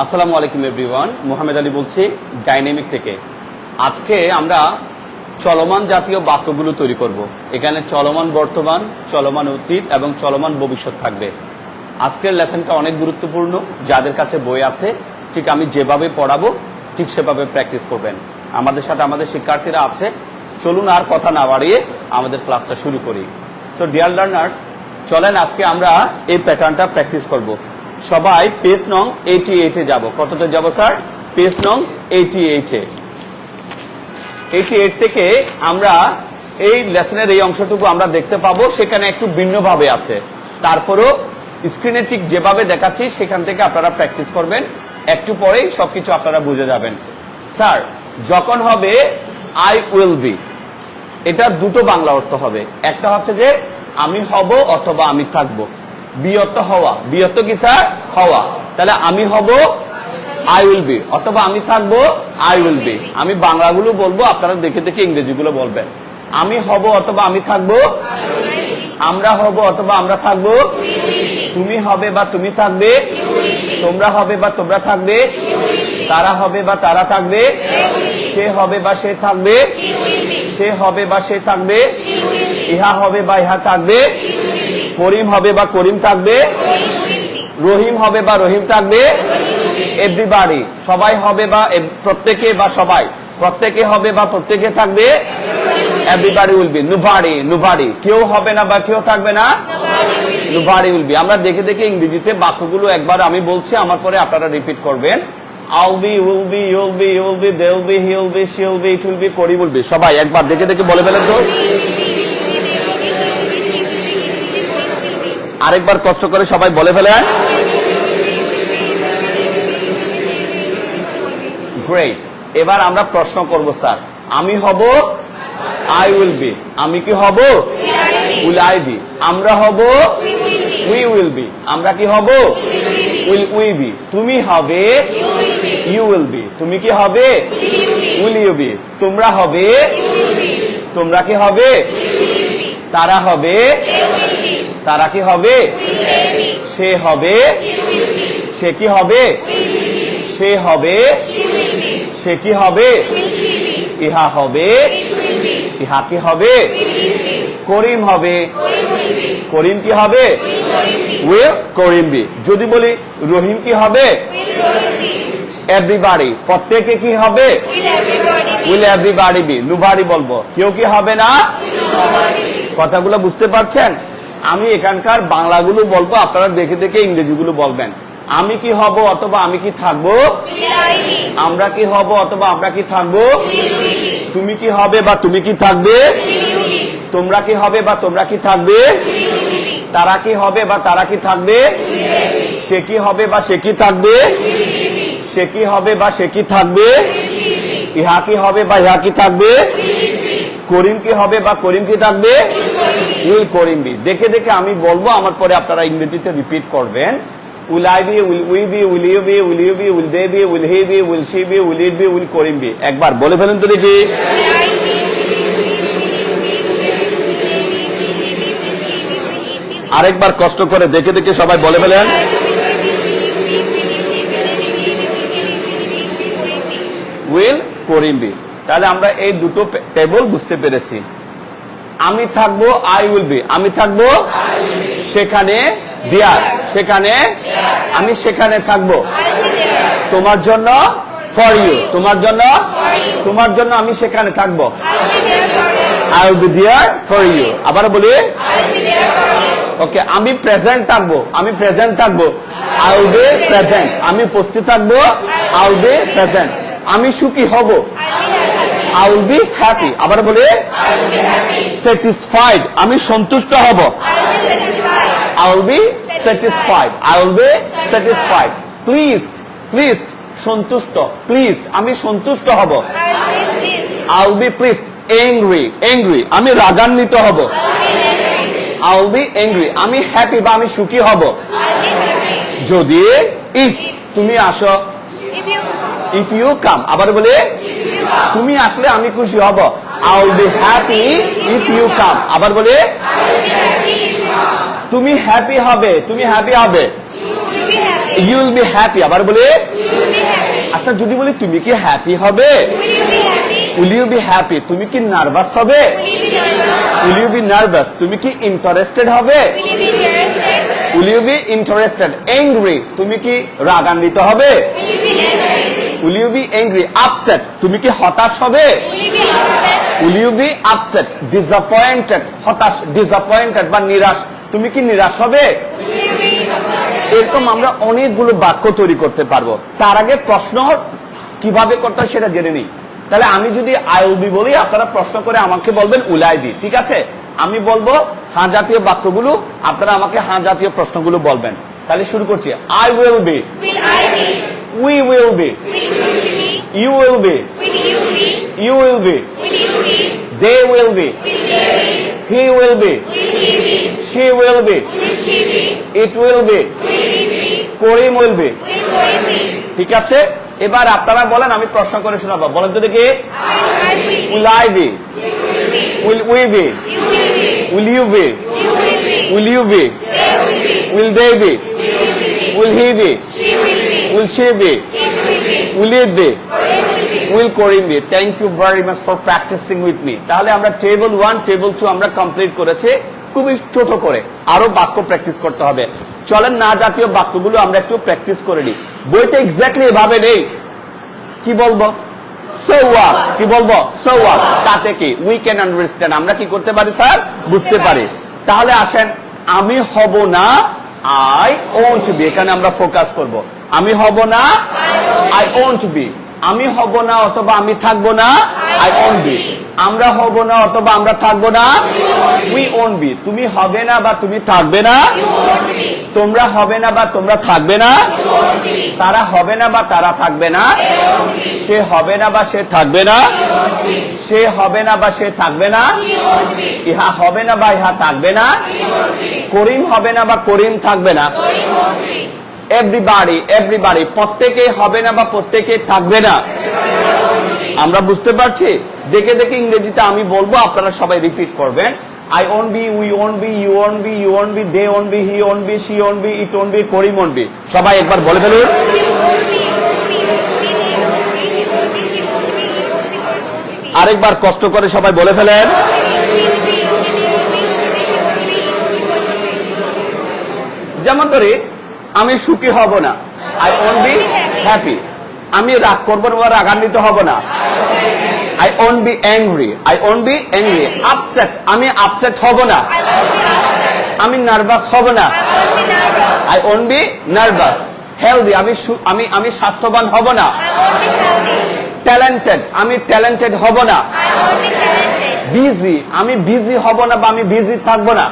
আসসালামু আলাইকুম এভরিওয়ান, মোহাম্মদ আলী বলছি ডাইনামিক থেকে। আজকে আমরা চলমান জাতীয় বাক্যগুলো তৈরি করব। এখানে চলমান বর্তমান, চলমান অতীত এবং চলমান ভবিষ্যৎ থাকবে। আজকের লেসনটা অনেক গুরুত্বপূর্ণ। যাদের কাছে বই আছে, ঠিক আমি যেভাবে পড়াবো ঠিক সেভাবে প্র্যাকটিস করবেন। আমাদের সাথে আমাদের শিক্ষার্থীরা আছে। চলুন আর কথা না বাড়িয়ে আমাদের ক্লাসটা শুরু করি। সো ডিয়ার লার্নার্স, চলেন আজকে আমরা এই প্যাটার্নটা প্র্যাকটিস করব। সবাই পেজ নং 88 এ যাব। কতটা যাব স্যার? পেজ নং 88 এ। 88 থেকে আমরা এই লেসনের এই অংশটুকু আমরা দেখতে পাবো, সেখানে একটু ভিন্নভাবে আছে। তারপরও স্ক্রিনে ঠিক যেভাবে দেখাচ্ছি সেখান থেকে আপনারা প্র্যাকটিস করবেন। একটু পরেই সবকিছু আপনারা বুঝে যাবেন। স্যার, যখন হবে আই উইল বি, এটা দুটো বাংলা অর্থ হবে। একটা হচ্ছে যে আমি হব অথবা আমি থাকবো। বি অর্থ হওয়া। বি অর্থ কি স্যার? হওয়া। তাহলে আমি হব আই উইল বি, অথবা আমি থাকবো আই উইল বি। আমি বাংলাগুলো বলবো, আপনারা দেখে দেখে ইংরেজিগুলো বলবেন। আমি হব অথবা আমি থাকবো, আমরা হব অথবা আমরা থাকবো, তুমি হবে বা তুমি থাকবে, তোমরা হবে বা তোমরা থাকবে, তারা হবে বা তারা থাকবে, সে হবে বা সে থাকবে, সে হবে বা সে থাকবে, ইহা হবে বা ইহা থাকবে, করিম হবে বা করিম থাকবে, রহিম হবে বা রহিম থাকবে, এভরিবডি সবাই হবে বা প্রত্যেকে বা সবাই, প্রত্যেকে হবে বা প্রত্যেকে থাকবে, এভরিবডি উইল বি। নোবডি কেউ হবে না বা কেউ থাকবে না, নোবডি উইল বি। আমরা দেখে দেখে ইংরেজিতে বাক্যগুলো একবার আমি বলছি, আমার পরে আপনারা রিপিট করবেন। I'll be, will be, you'll be, you'll be, they'll be, he'll be, she'll be, it will be, করি will be। সবাই একবার দেখে দেখে বলে ফেলেন তো। আরেকবার কষ্ট করে সবাই বলে ফেলেন। গ্রেট। এবার আমরা প্রশ্ন করব স্যার। আমি হব আই উইল বি। আমি কি হব? Will I be. আমরা হব উই উইল বি। আমরা কি হব? Will we be. তুমি হবে ইউ উইল বি। তুমি কি হবে? Will you be. তোমরা হবে, তোমরা কি হবে? তারা হবে, তারা কি হবে? সে হবে, সে কি হবে? সে হবে, সে কি হবে? ইহা হবে, ইহা কি হবে? করিম হবে, করিম কি হবে? Will Karim be. যদি বলি রহিম কি হবে? এভরিবডি। প্রত্যেকে কি হবে? Will everybody B. নোবডি বলবো। কেউ কি হবে না? কথাগুলো বুঝতে পারছেন? আমি এখানকার বাংলাগুলো বলবো, আপনারা দেখে দেখে ইংরেজিগুলো বলবেন। আমি কি হব অথবা আমি কি থাকবো, আমরা কি হব অথবা আমরা কি থাকবো, তুমি কি হবে বা তুমি কি থাকবে, তোমরা কি হবে বা তোমরা কি থাকবে, তারা কি হবে বা তারা কি থাকবে, সে কি হবে বা সে কি থাকবে, সে কি হবে বা সে কি থাকবে, ইহা কি হবে বা ইহা কি থাকবে, করিম কি হবে বা করিম কি থাকবে, উইল করিম বি। দেখে দেখে আমি বলবো, আমার পরে আপনারা ইংরেজিতে রিপিট করবেন। Will I be, will we be, will you be, will you be, will they be, will he be, will she be, will it be, will Karim be. একবার বলে ফেলেন তো দেখি। আরেকবার কষ্ট করে দেখে দেখে সবাই বলে ফেলেন। Will Karim be. তাহলে আমরা এই দুটো টেবল বুঝতে পেরেছি। আমি থাকবো আই উইল বি। আমি থাকবো সেখানে, দেয়ার, সেখানে, আমি সেখানে থাকবো। তোমার জন্য, ফর ইউ, তোমার জন্য, তোমার জন্য আমি সেখানে থাকবো। I will be there for you. আবার বলি, ওকে। আমি প্রেজেন্ট থাকবো। আমি প্রেজেন্ট থাকবো। I will be present. আমি উপস্থিত থাকবো। I will be present. আমি সুখী হব। I will be happy. আবার বলি, satisfied. আমি সন্তুষ্ট হব। I will be satisfied. I will be satisfied. Pleased. Pleased. সন্তুষ্ট। Pleased. আমি সন্তুষ্ট হব। I will be pleased. Angry. Angry. আমি রাগান্বিত হব। I will be angry. আমি হ্যাপি বা আমি সুখী হব। যদি, if তুমি আসো, if you come. আবার বলি, তুমি আসলে আমি খুশি হব। I will be happy if you come. আবার বলি, তুমি হ্যাপি হবে, তুমি হ্যাপি হবে। You will be happy. আবার বলে, আচ্ছা যদি বলি তুমি কি হ্যাপি হবে, উইল ইউ বি হ্যাপি। তুমি কি নার্ভাস হবে, উইল ইউ বি নার্ভাস। তুমি কি ইন্টারেস্টেড হবে, will you be interested. Angry, তুমি কি রাগান্বিত হবে, will you be angry. Upset, তুমি কি হতাশ হবে, will you be upset. Disappointed, হতাশ, ডিসঅ্যাপয়েন্টেড বা নিরাশ, তুমি কি নিরাশ হবে। এরকম আমরা অনেকগুলো বাক্য তৈরি করতে পারবো। তার আগে প্রশ্ন কিভাবে করতে হয় সেটা জেনে নিই। তাহলে আমি যদি আই উইল বি বলি, আপনারা প্রশ্ন করে আমাকে বলবেন উইল আই বি, ঠিক আছে। আমি বলবো হ্যাঁ জাতীয় বাক্যগুলো, আপনারা আমাকে হ্যাঁ জাতীয় প্রশ্নগুলো বলবেন। তাহলে শুরু করছি। I will be, we will be, you will be, you will be, they will be, he will be, she will be, it will be, Karim will be। ঠিক আছে, এবার আপনারা বলেন, আমি প্রশ্ন করে শোনাবো। বলেন তো দেখি। will I be, will we be, will you be, will you be, will they be, will he be, will she be, will it be, will Karim be। Thank you very much for practising with me. তাহলে আমরা table 1 table 2 আমরা complete করেছি খুবই ছোট করে। আরো বাক্য practice করতে হবে। চলেন না জাতীয় বাক্যগুলো আমরা একটু প্র্যাকটিস করে নিই। বইটা এক্স্যাক্টলি এভাবে নেই। কি বলবো, সো হোয়াট। কি বলবো, সো হোয়াট। তাতে কি, উই ক্যান আন্ডারস্ট্যান্ড, আমরা কি করতে পারি স্যার, বুঝতে পারি। তাহলে আসেন, আমি হব না, আই ওন্ট বি। এখানে আমরা ফোকাস করব। আমি হব না, আই ওন্ট বি। আমি হব না অথবা আমি থাকবো না, আই ওন্ট বি। আমরা হব না অথবা আমরা থাকবো না, উই ওন্ট বি। তুমি হবে না বা তুমি থাকবে না, তোমরা হবে না বা তোমরা থাকবে না, তারা হবে না বা তারা থাকবে না, সে হবে না বা সে থাকবে না, সে হবে না বা সে থাকবে না, ইহা হবে না বা ইহা থাকবে না, করিম হবে না বা করিম থাকবে না। এভরিবডি, এভরিবডি, প্রত্যেকে হবে না বা প্রত্যেকে থাকবে না। আমরা বুঝতে পারছি। দেখে দেখে ইংরেজিতে আমি বলবো, আপনারা সবাই রিপিট করবেন। I won't be, we won't be, you won't be, you won't be, they won't be, he won't be, she won't be, it won't be, Karim won't be। সবাই একবার বলে ফেলুন। আরেকবার কষ্ট করে সবাই বলে ফেলেন। যেমন করে, আমি সুখী হব না, I won't be happy। আমি রাগ করবো না, রাগান্বিত হব না, I won't be angry, I won't be angry। Upset, আমি আপসেট হব না, আমি নার্ভাস হব না, I won't be nervous। Healthy, আমি স্বাস্থ্যবান হব না, ট্যালেন্টেড, আমি ট্যালেন্টেড হব না, বিজি, আমি বিজি হব না বা আমি বিজি থাকবো না,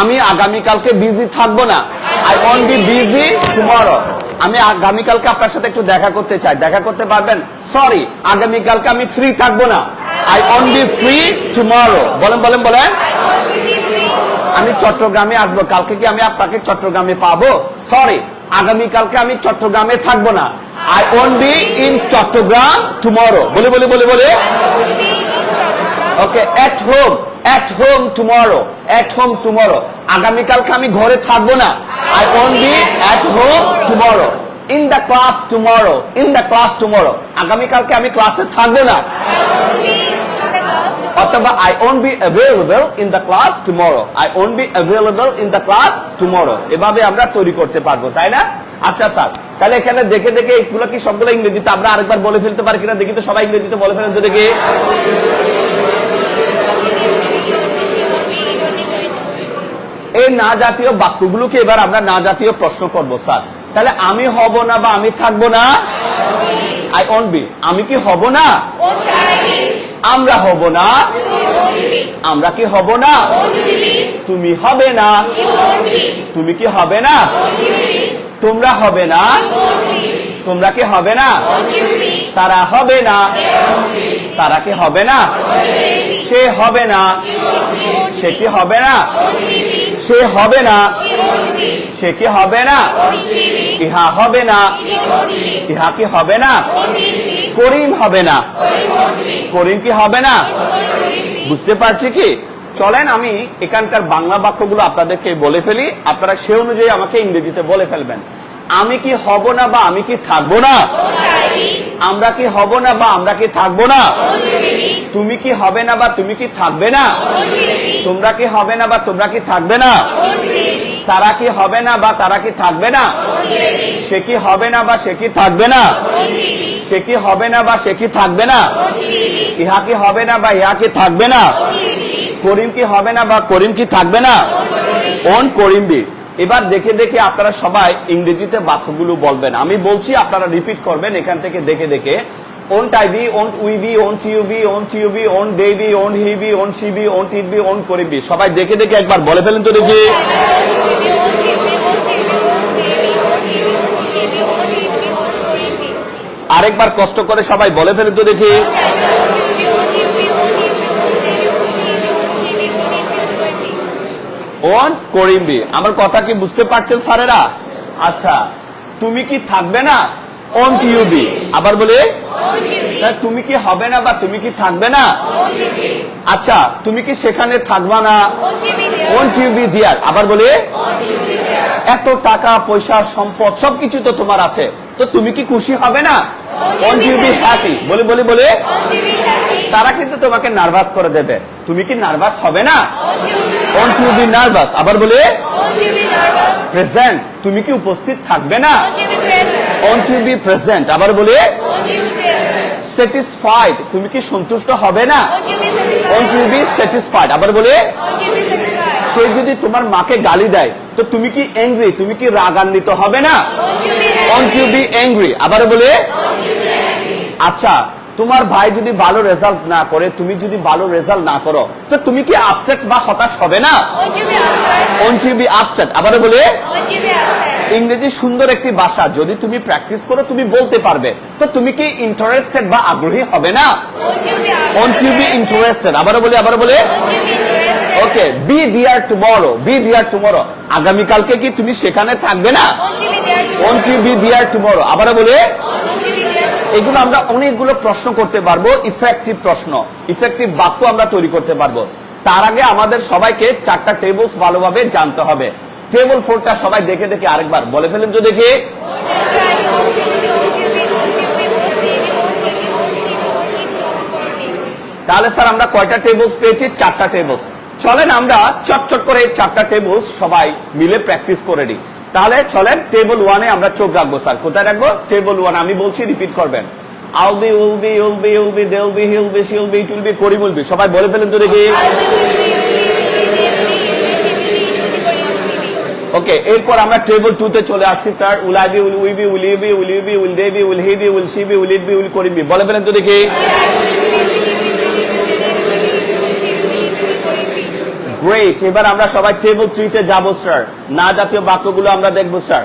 আমি আগামীকালকে বিজি থাকবো না, I won't be busy tomorrow। আমি আগামীকালকে আপনার সাথে একটু দেখা করতে চাই, দেখা করতে পারবেন? সরি, আগামীকালকে আমি ফ্রি থাকবো না, I won't be free tomorrow। বলেন বলেন বলেন। আমি চট্টগ্রামে আসবো, কালকে কি আমি আপনাকে চট্টগ্রামে পাবো? সরি, আগামীকালকে আমি চট্টগ্রামে থাকবো না, I won't be in Chittagong tomorrow। বলে বলে বলে বলে। ওকে, at home tomorrow, at home tomorrow। আগামীকালকে আমি ঘরে থাকবো না, I won't be at home tomorrow। in the class tomorrow, in the class tomorrow। আগামীকালকে আমি ক্লাসে থাকবো না, অথবা I won't be available in the class tomorrow, I won't be available in the class tomorrow। এভাবে আমরা তৈরি করতে পারবো, তাই না? আচ্ছা স্যার, তাহলে এখানে দেখে দেখে এইগুলো কি সবগুলো ইংরেজিতে আমরা আরেকবার বলে ফেলতে পারি কিনা দেখি তো। সবাই ইংরেজিতে বলে ফেলেন তো দেখি। এই না জাতীয় বাক্যগুলোকে এবার আমরা না জাতীয় প্রশ্ন করব স্যার। তাহলে আমি হব না বা আমি থাকবো না, I won't be। আমি কি হব না, আমরা হব না, আমরা কি হব না, তুমি হবে না, তুমি কি হবে না, তোমরা হবে না, তোমরা কি হবে না, তারা হবে না, তারা কি হবে না, সে হবে না, সে কি হবে না, সে হবে না, সে কি হবে না, ইহা হবে না, ইহা কি হবে না, করিম হবে না, করিম কি হবে না। বুঝতে পারছি কি? চলেন আমি এখানকার বাংলা বাক্যগুলো আপনাদেরকে বলে ফেলি, আপনারা সে অনুযায়ী আমাকে ইংরেজিতে বলে ফেলবেন। আমি কি হব না বা আমি কি থাকবো না? আমরা কি হব না বা আমরা কি থাকবো না? তুমি কি হবে না বা তুমি কি থাকবে না? তোমরা কি হবে না বা তোমরা কি থাকবে না? তারা কি হবে না বা তারা কি থাকবে না? সে কি হবে না বা সে কি থাকবে না? সে কি হবে না বা সে কি থাকবে না? ইহা কি হবে না বা ইহা কি থাকবে না? করিম কি হবে না বা করিম কি থাকবে না? Won't Karim be. এবার দেখে দেখে আপনারা সবাই ইংরেজিতে বাক্যগুলো বলবেন, আমি বলছি আপনারা রিপিট করবেন এখান থেকে দেখে দেখে। Won't I be, won't we be, won't you be, won't you be, won't they be, won't he be, won't she be, won't it be, won't Karim be. সবাই দেখে দেখে একবার বলে ফেলেন তো দেখি। আরেকবার কষ্ট করে সবাই বলে ফেলেন তো দেখি। Won't Karim be. আমার কথা কি বুঝতে পারছেন স্যারেরা? আচ্ছা, তুমি কি থাকবে না? Won't you be. আবার বলে, তুমি কি হবে না বা তুমি কি থাকবে না? আচ্ছা, তুমি কি সেখানে থাকবা না? Won't you be there. আবার বলে, এত টাকা পয়সা সম্পদ সবকিছু তো তোমার আছে, তো তুমি কি খুশি হবে না? Won't you be happy. বলে বলে বলে তারা কিন্তু তোমাকে নার্ভাস করে দেবে, তুমি কি নার্ভাস হবে না? Won't you be nervous. আবার বলে, প্রেজেন্ট। তুমি কি উপস্থিত থাকবে না? Won't you be present. আবার বলে, স্যাটিসফাইড। তুমি কি সন্তুষ্ট হবে না? Won't you be satisfied. আবার বলে, সে যদি তোমার মাকে গালি দেয় তো তুমি কি অ্যাংরি, তুমি কি রাগান্বিত হবে না? Won't you be angry. আবার বলে, আচ্ছা, তোমার ভাই যদি ভালো রেজাল্ট না করে, তুমি যদি ভালো রেজাল্ট না করো তো তুমি কি আপসেট বা হতাশ হবে না? Won't you be upset. আবার বলে, ইংরেজি সুন্দর একটি ভাষা, যদি তুমি প্র্যাকটিস করো তুমি বলতে পারবে, তো তুমি কি ইন্টারেস্টেড বা আগ্রহী হবে না? Won't you be interested. আবার বলে, okay, be there tomorrow. Be there tomorrow. আগামীকালকে কি তুমি সেখানে থাকবে না? Won't you be there tomorrow. আবার বলে, এগুলো আমরা অনেকগুলো প্রশ্ন করতে পারবো, ইফেক্টিভ প্রশ্ন, ইফেক্টিভ বাক্য আমরা তৈরি করতে পারবো। তার আগে আমাদের সবাইকে 4টা টেবলস ভালোভাবে জানতে হবে। টেবল 4টা সবাই দেখে দেখে আরেকবার বলে ফেলেন তো দেখি। তাহলে স্যার আমরা কয়টা টেবলস পেয়েছি? 4টা টেবলস। চলেন আমরা চটচট করে 4টা টেবলস সবাই মিলে প্র্যাকটিস করে নিই। তাহলে চলেন টেবল 1-এ আমরা চোখ রাখবো। স্যার কোথায় রাখবো? টেবল 1। আমি বলছি, রিপিট করবেন। I'll be, will be, you'll be, you'll be, they'll be, he'll be, she'll be, it will be, Karim will be। সবাই বলে ফেলেন তো দেখি। ওকে, এরপর আমরা টেবল 2-তে চলে আসছি sir. will I be, will we be, will you be, will you be, will they be, will he be, will she be, will it be, will Karim be। বলে ফেলেন তো দেখি। গ্রেট। এবার আমরা সবাই টেবল 3-তে যাব স্যার। না জাতীয় বাক্যগুলো আমরা দেখবো sir.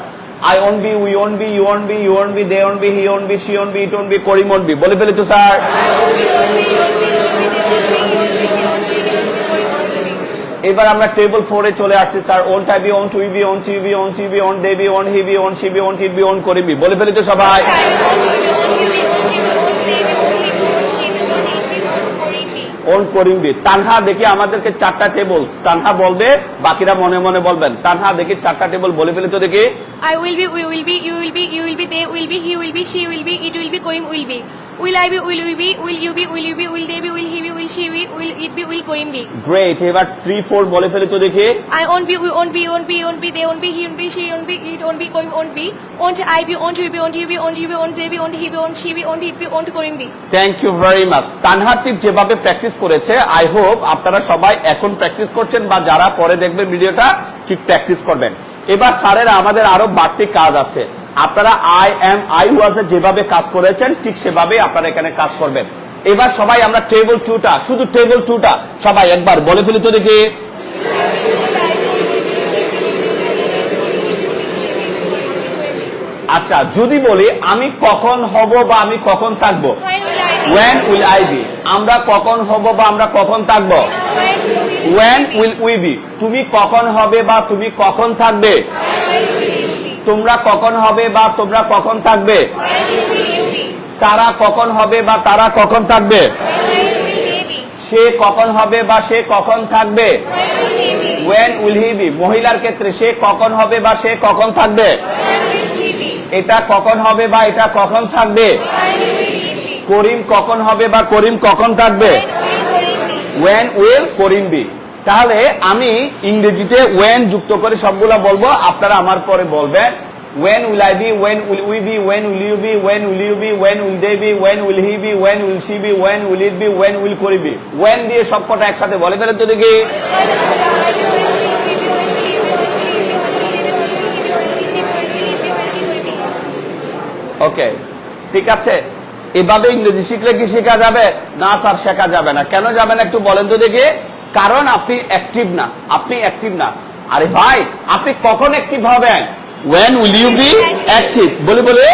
I won't be, we won't be, you won't be, you won't be, they won't be, he won't be, she won't be, it won't be, Karim won't be। বলে ফেলি তো স্যার। এবার আমরা টেবল 4-এ চলে আসছি sir. won't I be, won't we be, won't you be, won't you be, won't they be, won't he be, won't she be, won't it be, won't Karim be। বলে ফেলি তো সবাই। On Karim B. তানহা দেখি আমাদেরকে 4টা table, Tanha বলবে, বাকিরা মনে মনে বলবেন। তানহা দেখি 4টা টেবল বলে ফেলি তো দেখি। I will be, we will be, you will be, you will be, they will be, he will be, she will be, it will be, Karim will be. Will I be, will we be, will you be, will you be, will they be, will he be, will she be, will it be, will Karim be. Great. এবার 3, 4 বলে ফেলি তো দেখি। I won't be, we won't be, you won't be, you won't be, they won't be, he won't be, she won't be, it won't be, Karim won't be. Won't I be, won't you be, won't you be, won't you be, won't they be, won't he be, won't she be, won't it be, won't Karim be. Thank you very much. Tanha ঠিক যেভাবে practice করেছে, I hope আপনারা সবাই এখন practice করছেন বা যারা পরে দেখবেন ভিডিওটা ঠিক প্র্যাকটিস করবেন। এবার স্যারেরা আমাদের আরো বাড়তি কাজ আছে। আপনারা আই এম, আই ওয়াজ এ যেভাবে কাজ করেছেন ঠিক সেভাবে আপনারা এখানে কাজ করবেন। এবার সবাই আমরা টেবল 2টা, শুধু টেবল 2টা সবাই একবার বলে ফেলি তো দেখি। আচ্ছা, যদি বলি আমি কখন হব বা আমি কখন থাকবো? when will I be। আমরা কখন হব বা আমরা কখন থাকবো? when will we be। তুমি কখন হবে বা তুমি কখন থাকবে? তোমরা কখন হবে বা তোমরা কখন থাকবে? তারা কখন হবে বা তারা কখন থাকবে? সে কখন হবে বা সে কখন থাকবে? when will he be? মহিলার ক্ষেত্রে সে কখন হবে বা সে কখন থাকবে? এটা কখন হবে বা এটা কখন থাকবে? করিম কখন হবে বা করিম কখন থাকবে? when will Karim be? তাহলে আমি ইংরেজিতে when যুক্ত করে সবগুলা বলবো, আপনারা আমার পরে বলবেন when will I be, when will we be, when will you be, when will you be, when will they be, when will he be, when will she be, when will it be, when will Karim be? when দিয়ে সবকটা একসাথে বলে ফেলেন তো দেখি। ওকে, ঠিক আছে। এভাবে ইংরেজি শিখলে কি শেখা যাবে? না স্যার, শেখা যাবে না। কেন যাবে না একটু বলেন তো দেখি। কারণ আপনি অ্যাক্টিভ না, আপনি অ্যাক্টিভ না। আরে ভাই, আপনি কখন অ্যাক্টিভ হবেন? when will you be active? বলে বলে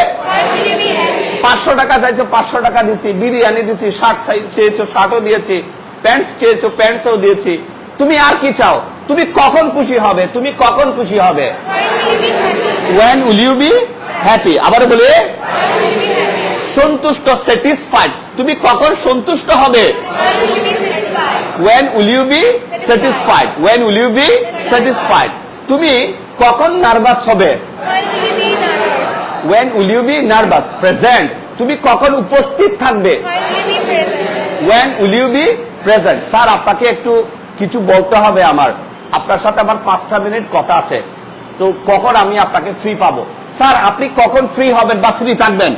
500 টাকা চাইছো, 500 টাকা দিছি, বিরিয়ানি দিছি, শার্ট চেয়েছো, শার্টও দিয়েছি, প্যান্টস চেয়েছো, প্যান্টসও দিয়েছি। তুমি আর কি চাও? তুমি কখন খুশি হবে? তুমি কখন খুশি হবে? when will you be happy? আবার বলে সন্তুষ্ট, স্যাটিসফাইড। তুমি কখন সন্তুষ্ট হবে? when will you be satisfied? when will you be satisfied? তুমি কখন নার্ভাস হবে? when will you be nervous? present। তুমি কখন উপস্থিত থাকবে? when will you be present? Sir, আপনাকে একটু কিছু বলতে হবে আমার, আপনার সাথে আমার 5টা মিনিট কথা আছে, তো কখন আমি আপনাকে ফ্রি পাবো? স্যার, আপনি কখন ফ্রি হবেন বা ফ্রি থাকবেন?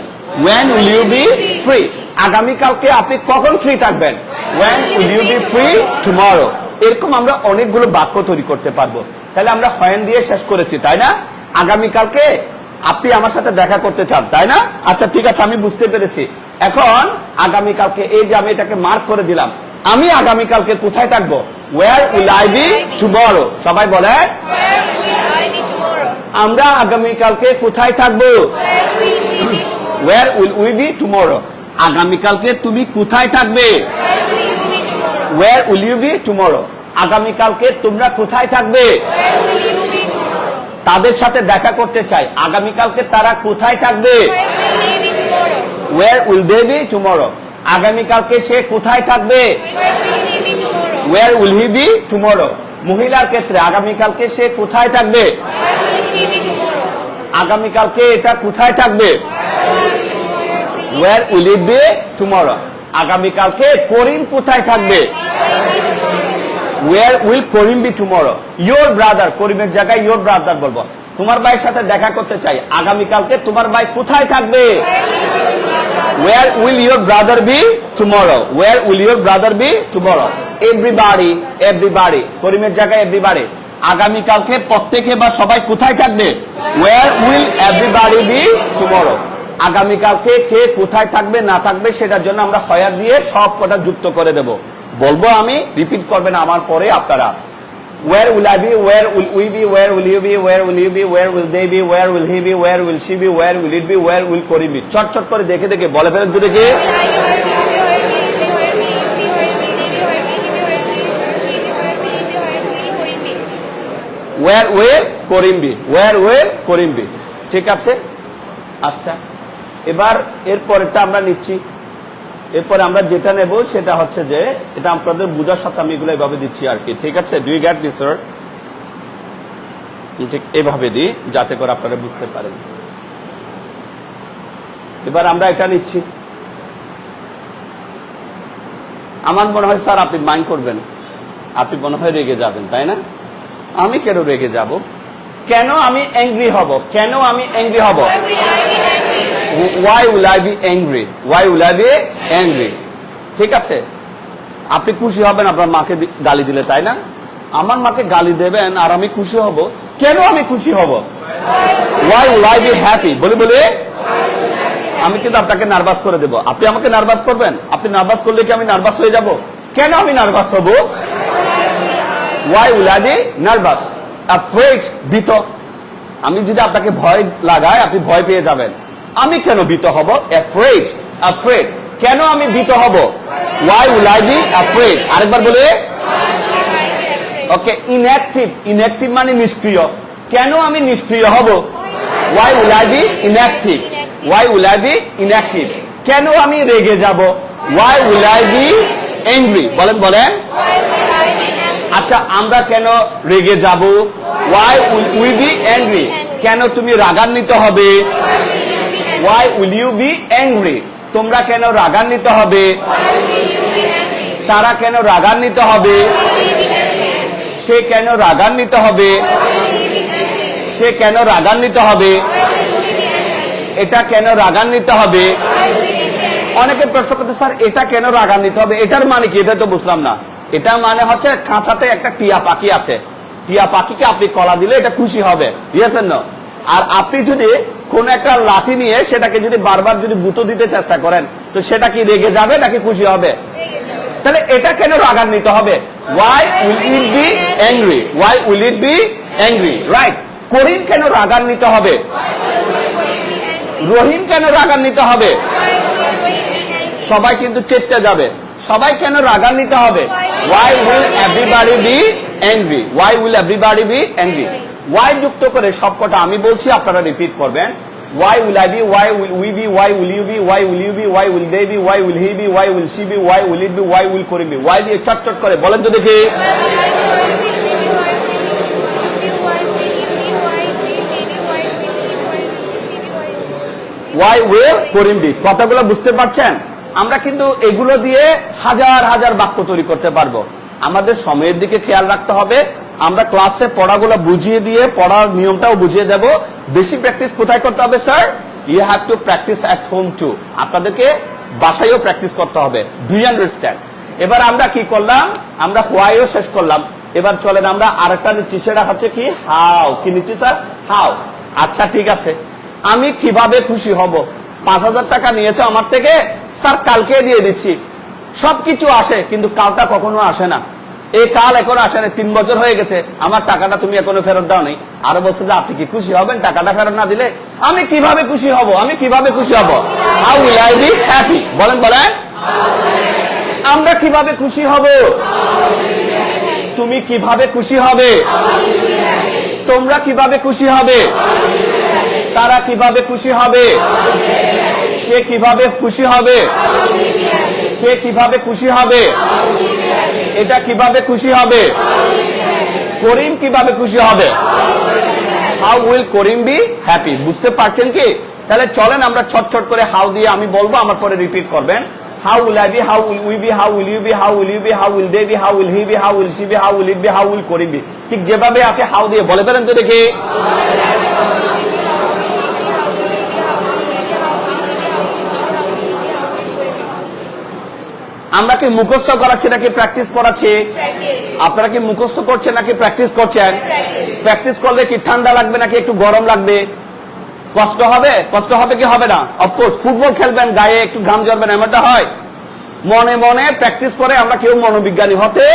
when will you be free? আগামীকালকে আপনি কখন ফ্রি থাকবেন? when will you be free tomorrow? এরকম আমরা অনেকগুলো বাক্য তৈরি করতে পারবো। তাহলে আমরা when দিয়ে শেষ করেছি, তাই না? আগামীকালকে আপনি আমার সাথে দেখা করতে চান, তাই না? আচ্ছা, ঠিক আছে, আমি বুঝতে পেরেছি। এখন আগামীকালকে, এই যে আমি এটাকে মার্ক করে দিলাম, আমি আগামীকালকে কোথায় থাকবো? where will I be tomorrow? সবাই বলে আমরা আগামীকালকে কোথায় থাকবো? where will we be tomorrow? আগামীকালকে তুমি কোথায় থাকবে? where will you be tomorrow? আগামীকালকে তোমরা কোথায় থাকবে? তাদের সাথে দেখা করতে চাই, আগামীকালকে তারা কোথায় থাকবে? where will they be tomorrow? আগামীকালকে সে কোথায় থাকবে? where will he be tomorrow? মহিলার ক্ষেত্রে আগামীকালকে সে কোথায় থাকবে? আগামীকালকে এটা কোথায় থাকবে? where will it be tomorrow? আগামীকালকে করিম কোথায় থাকবে? where will Karim be tomorrow? your brother, করিমের জায়গায় your brother বলবো। তোমার ভাইয়ের সাথে দেখা করতে চাই, আগামীকালকে তোমার ভাই কোথায় থাকবে? where will your brother be tomorrow? where will your brother be tomorrow? everybody, everybody, করিমের জায়গায় everybody। আগামীকালকে প্রত্যেকে বা সবাই কোথায় থাকবে? where will everybody be tomorrow? আগামীকালকে কে কোথায় থাকবে না থাকবে সেটার জন্য আমরা হয়ার দিয়ে সব কটা যুক্ত করে দেব। বলবো আমি, রিপিট করবেন আমার পরে আপনারা। where will I be, where will we be, where will you be, where will you be, where will they be, where will he be, where will she be, where will it be, where will Karim be? চটচট করে দেখে দেখে বলে ফেলেন তো দেখে। where will Karim be, where will Karim be? ঠিক আছে। আচ্ছা, এবার এর পরেরটা আমরা নিচ্ছি। এরপরে আমরা যেটা নেব সেটা হচ্ছে যে, এটা আপনাদের বোঝার সাথে আমি এগুলো এভাবে দিচ্ছি আর কি, ঠিক আছে? Do you get this sir? ঠিক এভাবে দিই যাতে করে আপনারা বুঝতে পারেন। এবার আমরা এটা নিচ্ছি। আমার মনে হয় স্যার আপনি মাইন্ড করবেন, আপনি মনে হয় রেগে যাবেন, তাই না? আমি কেন রেগে যাব? কেন আমি অ্যাংরি হব? কেন আমি অ্যাংরি হব? why will I be angry? why will I be angry? ঠিক আছে, আপনি খুশি হবেন আপনার মাকে গালি দিলে, তাই না? আমার মাকে গালি দেবেন আর আমি খুশি হব। কেন আমি খুশি হব? why will I be happy? বলে বলে আমি কিন্তু আপনাকে নার্ভাস করে দেব। আপনি আমাকে নার্ভাস করবেন? আপনি নার্ভাস করলে কি আমি নার্ভাস হয়ে যাব? কেন আমি নার্ভাস হব? why will I be nervous? afraid, ভীত। আমি যদি আপনাকে ভয় লাগাই আপনি ভয় পেয়ে যাবেন। আমি কেন ভীত হব? afraid, afraid। কেন আমি ভীত হব? why will I be afraid? আরেকবার বলে। ওকে, inactive, inactive মানে নিষ্ক্রিয়। কেন আমি নিষ্ক্রিয় হব? why will I be inactive? why will I be inactive? কেন আমি রেগে যাব? why will I be angry. বলেন বলেন। আচ্ছা, আমরা কেন রেগে যাব? Why will we be angry? কেন তুমি রাগান্বিত হবে? Why will you be angry? তোমরা কেন রাগান্বিত হবে? তারা কেন রাগান্বিত হবে? সে কেন রাগান্বিত হবে? সে কেন রাগান্বিত হবে? এটা কেন রাগান্বিত হবে? অনেকে প্রশ্ন করতে, স্যার এটা কেন রাগান্বিত হবে, এটার মানে কি? এটা তো বুঝলাম না। এটা মানে হচ্ছে খাঁচাতে একটা টিয়া পাখি আছে, টিয়া পাখিকে আপনি কলা দিলে এটা খুশি হবে, ইয়েস এন্ড নো। আর আপনি যদি কোন একটা লাঠি নিয়ে সেটাকে যদি বারবার যদি গুঁতো দিতে চেষ্টা করেন, তো সেটা কি রেগে যাবে নাকি খুশি হবে? তাহলে এটা কেন রাগান্বিত হবে? Why will it be angry? Why will it be angry? Right. Karim কেন রাগান্বিত হবে? রহিম কেন রাগান্বিত হবে? সবাই কিন্তু চেতে যাবে। সবাই কেন রাগান্বিত হবে? Why will everybody be angry? Why will everybody be angry? Why যুক্ত করে সবকটা আমি বলছি, আপনারা রিপিট করবেন। Why will I be? Why will we be? Why will you be? Why will you be? Why will they be? Why will he be? Why will she be? Why will it be? Why will Karim be? Why দিয়ে চটচট করে বলেন তো দেখি। Why will Karim B? কথাগুলো বুঝতে পারছেন? আমরা কিন্তু এগুলো দিয়ে হাজার হাজার বাক্য তৈরি করতে পারবো। আমাদের সময়ের দিকে খেয়াল রাখতে হবে। আমরা ক্লাসে পড়াগুলো বুঝিয়ে দিয়ে পড়ার নিয়মটাও বুঝিয়ে দেব। বেশি প্র্যাকটিস কোথায় করতে হবে sir? You have to practice at home too. আপনাদেরকে বাসায়ও প্র্যাকটিস করতে হবে। Do you understand? এবার আমরা কি করলাম? আমরা হোয়াইও শেষ করলাম। এবার চলেন আমরা আরেকটা নিচ্ছি, সেটা হচ্ছে কি হাউ। কি নিচ্ছি স্যার? হাউ। আচ্ছা ঠিক আছে, আমি কিভাবে খুশি হব? 5,000 টাকা নিয়েছো আমার থেকে, স্যার কালকে দিয়ে দিচ্ছি। সবকিছু আসে, কিন্তু কালটা কখনো আসে না। এই কাল এখনো আসে না, 3 বছর হয়ে গেছে, আমার টাকাটা তুমি এখনো ফেরত দাও নাই। আরো বলছে যে আপনি কি খুশি হবেন টাকাটা ফেরত না দিলে? আমি কিভাবে খুশি হব? আমি কিভাবে খুশি হব? How will I be happy? বলেন বলেন। আমরা কিভাবে খুশি হব? তুমি কিভাবে খুশি হবে? তোমরা কিভাবে খুশি হবে? তারা কিভাবে খুশি হবে? সে কিভাবে খুশি হবে? সে কিভাবে খুশি হবে? এটা কিভাবে খুশি হবে? করিম কিভাবে খুশি হবে? How will Karim be happy? বুঝতে পারছেন কি? তাহলে চলেন আমরা ছটছট করে হাউ দিয়ে আমি বলবো, আমার পরে রিপিট করবেন। How will I be? How will we be? How will you be? How will you be? How will they be? How will he be? How will she be? How will it be? How will Karim be? ঠিক যেভাবে আছে how দিয়ে বলে ফেলেন তো দেখি। আমরা কি মুখস্থ করাচ্ছি নাকি প্র্যাকটিস করাচ্ছি? আপনারা কি মুখস্থ করছেন নাকি প্র্যাকটিস করছেন? প্র্যাকটিস করলে কি ঠান্ডা লাগবে নাকি একটু গরম লাগবে? কষ্ট হবে? কষ্ট হবে কি হবে না? অফকোর্স। ফুটবল খেলবেন, গায়ে একটু ঘাম ঝরবেন, এমনটা হয়? মনে মনে প্র্যাকটিস করে আমরা কেউ মনোবিজ্ঞানী হতে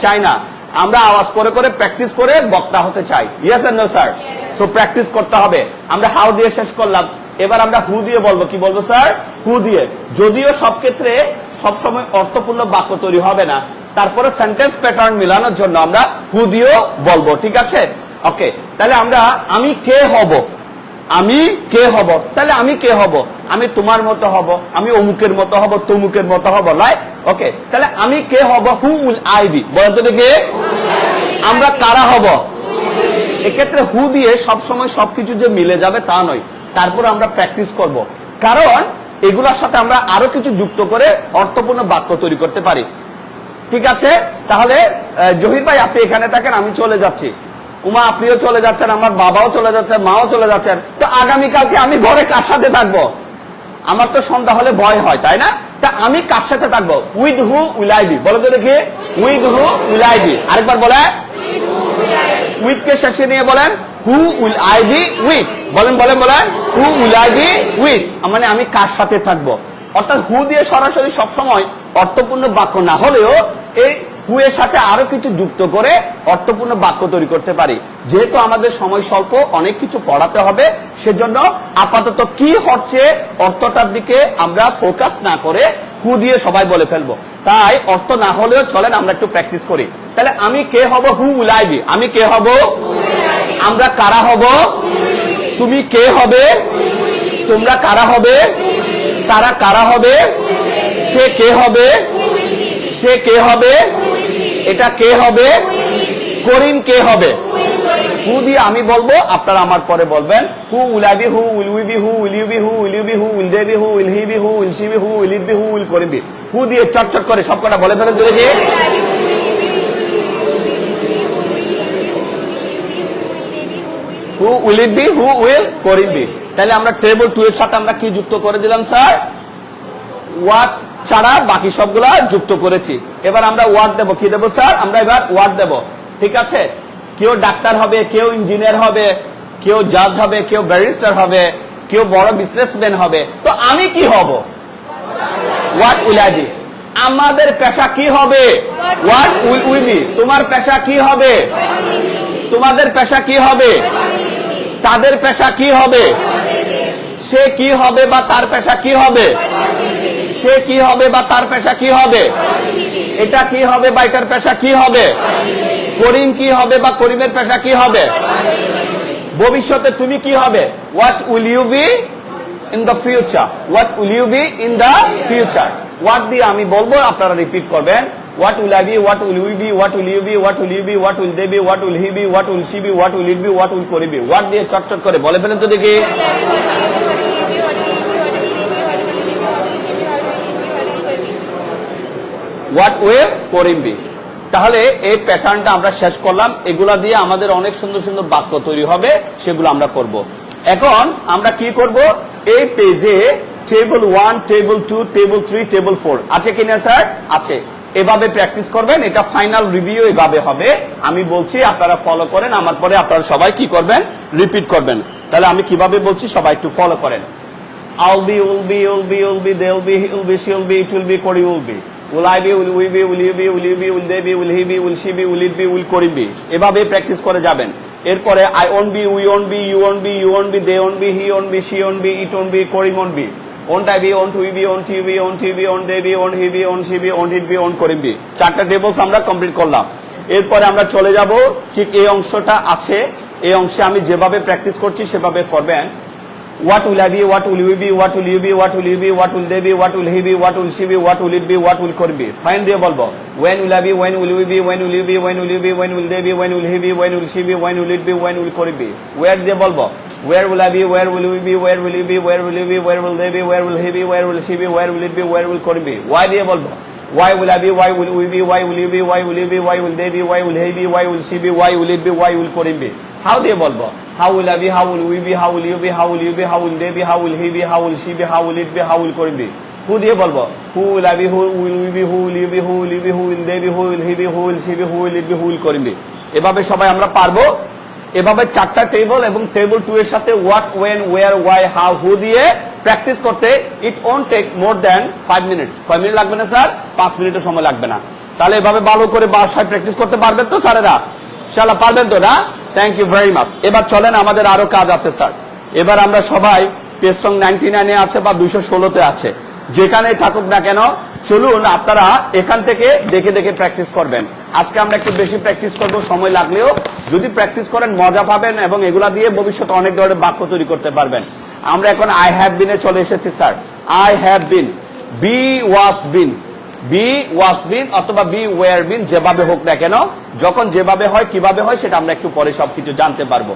চাই না। আমরা আওয়াজ করে করে প্র্যাকটিস করে বক্তা হতে চাই। Yes and no sir? So practice করতে হবে। আমরা হাউ দিয়ে শেষ করলাম। এবার আমরা হু দিয়ে বলবো। কি বলবো স্যার? হু দিয়ে। যদিও সব ক্ষেত্রে সবসময় অর্থপূর্ণ বাক্য তৈরি হবে না, তারপরে সেন্টেন্স প্যাটার্ন মিলানোর জন্য আমরা হু দিয়েও বলবো। ঠিক আছে? ওকে। তাহলে আমরা আমি কে হব? আমি কে হব? তাহলে আমি কে হব? আমি তোমার মতো হব, আমি অমুকের মতো হব, তমুকের মতো হব, রাইট? ওকে। তাহলে আমি কে হব? Who will I be? বলেন তো দেখি। আমরা কারা হব? এক্ষেত্রে হু দিয়ে সবসময় সবকিছু যে মিলে যাবে তা নয়। তারপর আমরা প্র্যাকটিস করব, কারণ এগুলোর সাথে আমরা আরো কিছু যুক্ত করে অর্থপূর্ণ বাক্য তৈরি করতে পারি। ঠিক আছে? তাহলে জহির ভাই আপনি এখানে থাকেন, আমি চলে যাচ্ছি। উমা আপনিও চলে যাচ্ছেন, আমার বাবাও চলে যাচ্ছেন, মাও চলে যাচ্ছেন। তো আগামীকালকে আমি ঘরে কার সাথে থাকবো? আমার তো সন্ধ্যা হলে ভয় হয়, তাই না? তা আমি কার সাথে থাকবো? With who will I be? বলে তো দেখি। With who will I be? আরেকবার বলে। উইথ কে শেষে নিয়ে বলেন who will I be with? বলেন বলেন বলেন। Who will I be with মানে আমি কার সাথে থাকবো। অর্থাৎ হু দিয়ে সরাসরি সবসময় অর্থপূর্ণ বাক্য না হলেও এই হু এর সাথে আরো কিছু যুক্ত করে অর্থপূর্ণ বাক্য তৈরি করতে পারি। যেহেতু আমাদের সময় স্বল্প, অনেক কিছু পড়াতে হবে, সেজন্য আপাতত কি হচ্ছে অর্থটার দিকে আমরা ফোকাস না করে হু দিয়ে সবাই বলে ফেলবো। তাই অর্থ না হলেও চলেন আমরা একটু প্র্যাকটিস করি। তাহলে আমি কে হব? Who will I be? আমি কে হব? আমরা কারা হব? তুমি কে হবে? তোমরা কারা হবে? তারা কারা হবে? সে কে হবে? সে সে কে হবে, এটা কে হবে, করিম কে হবে। হু দিয়ে আমি বলবো, আপনারা আমার পরে বলবেন। Who will I be, who will we be, who will you be, who will you be, who will they be, who will he be, who will she be, who will it be, who will Karim be. Who দিয়ে চটচট করে সবকটা বলে ফেলেন ধরে গিয়ে। Who will it be, who will Karim be. তাহলে আমরা টেবল 2 এর সাথে আমরা কি যুক্ত করে দিলাম স্যার? ওয়াট ছাড়া বাকি সবগুলা যুক্ত করেছি। এবার আমরা ওয়ার্ড দেব, কি দেব স্যার? আমরা এবার ওয়ার্ড দেব, ঠিক আছে? কেউ ডাক্তার হবে, কেউ ইঞ্জিনিয়ার হবে, কেউ জাজ হবে, কেউ ব্যারিস্টার হবে, কেউ বড় বিজনেসম্যান হবে। তো আমি কি হব? What will I be. আমাদের পেশা কি হবে? What will we be. তোমার পেশা কি হবে? তোমাদের পেশা কি হবে? তাদের পেশা কি হবে? সে কি হবে বা তার পেশা কি হবে? সে কি হবে বা তার পেশা কি হবে? এটা কি হবে বা এটার পেশা কি হবে? করিম কি হবে বা করিমের পেশা কি হবে? ভবিষ্যতে তুমি কি হবে? What will you be in the future? What will you be in the future? What দিয়ে আমি বলবো, আপনারা রিপিট করবেন। What will I be, what will we be, what will you be, what will you be, what will they be, what will he be, what will she be, what will it be, what will Karim be. হোয়াট দিয়ে চটচট করে বলে ফেলেন তো দেখি। What will Karim be. তাহলে এই প্যাটার্নটা আমরা শেষ করলাম। এগুলা দিয়ে আমাদের অনেক সুন্দর সুন্দর বাক্য তৈরি হবে, সেগুলো আমরা করব। এখন আমরা কি করব? এই পেজে টেবল 1, টেবল 2, টেবল 3, টেবল 4 আছে কিনা স্যার? আছে। এভাবে প্র্যাকটিস করবেন। এটা ফাইনাল রিভিউ এভাবে হবে। আমি বলছি, আপনারা ফলো করেন। আমার পরে আপনারা সবাই কি করবেন? রিপিট করবেন। তাহলে আমি কিভাবে বলছি সবাই একটু ফলো করেন। I'll be, will be, you'll be, you'll be, they'll be, he'll be, she'll be, it will be, Cory will be. Will I be, will we be, will you be, will you be, will they be, will he be, will she be, will it be, will Cory be. এভাবে practice করে যাবেন। এরপরে I won't be, we won't be, you won't be, you won't be, they won't be, he won't be, she won't be, it won't be, Cory won't be. Won't I be, won't we be, won't you be, won't he be, won't they be, won't he be, won't she be, won't it be, won't Cory be. চারটা tables আমরা complete করলাম। এরপরে আমরা চলে যাব, ঠিক এই অংশটা আছে। এই অংশে আমি যেভাবে প্র্যাকটিস করছি সেভাবে করবেন। What will I be, what will we be, what will you be, what will you be, what will they be, what will he be, what will she be, what will it be, what will Cory be. Find দিয়ে বলবো, when will I be, when will we be, when will you be, when will you be, when will they be, when will he be, when will she be, when will it be, when will Cory be. Where দিয়ে বলবো, where will I be, where will we be, where will you be, where will you be, where will they be, where will he be, where will she be, where will it be, where will Cory be. Why দিয়ে বলবো, why will I be, why will we be, why will you be, why will you be, why will they be, why will he be, why will she be, why will it be, why will Cory be. How দিয়ে বলবো, how will I be, how will we be, how will you be, how will you be, how will they be, how will he be, how will she be, how will it be, how will Cory be. Who দিয়ে বলবো, who will I be, who will we be, who will you be, who will you be, who will they be, who will he be, who will she be, who will it be, who will Cory be. এভাবে সবাই আমরা পারবো। এভাবে চারটা table এবং table 2 এর সাথে what, when, where, why, how, who দিয়ে প্র্যাকটিস করতে it won't take more than 5 minutes. কয় মিনিট লাগবে না স্যার? 5 মিনিটও সময় লাগবে না। তাহলে এভাবে ভালো করে বাসায় প্র্যাকটিস করতে পারবেন তো স্যারেরা? ইনশাআল্লাহ পারবেন তো না? Thank you very much. এবার চলেন, আমাদের আরো কাজ আছে স্যার। এবার আমরা সবাই পেজ নং 99 এ আছে বা 216 তে আছে, যেখানেই থাকুক না কেন, চলুন আপনারা এখান থেকে দেখে দেখে প্র্যাকটিস করবেন। আজকে আমরা একটু বেশি প্র্যাকটিস করব, সময় লাগলেও যদি প্র্যাকটিস করেন মজা পাবেন এবং এগুলা দিয়ে ভবিষ্যতে অনেক ধরনের বাক্য তৈরি করতে পারবেন। আমরা এখন আই হ্যাভ বিনে চলে এসেছি sir. I have been, be was been, be was been অথবা বি ওয়ার বিন, যেভাবে হোক না কেন, যখন যেভাবে হয় কিভাবে হয় সেটা আমরা একটু পরে সবকিছু জানতে পারবো।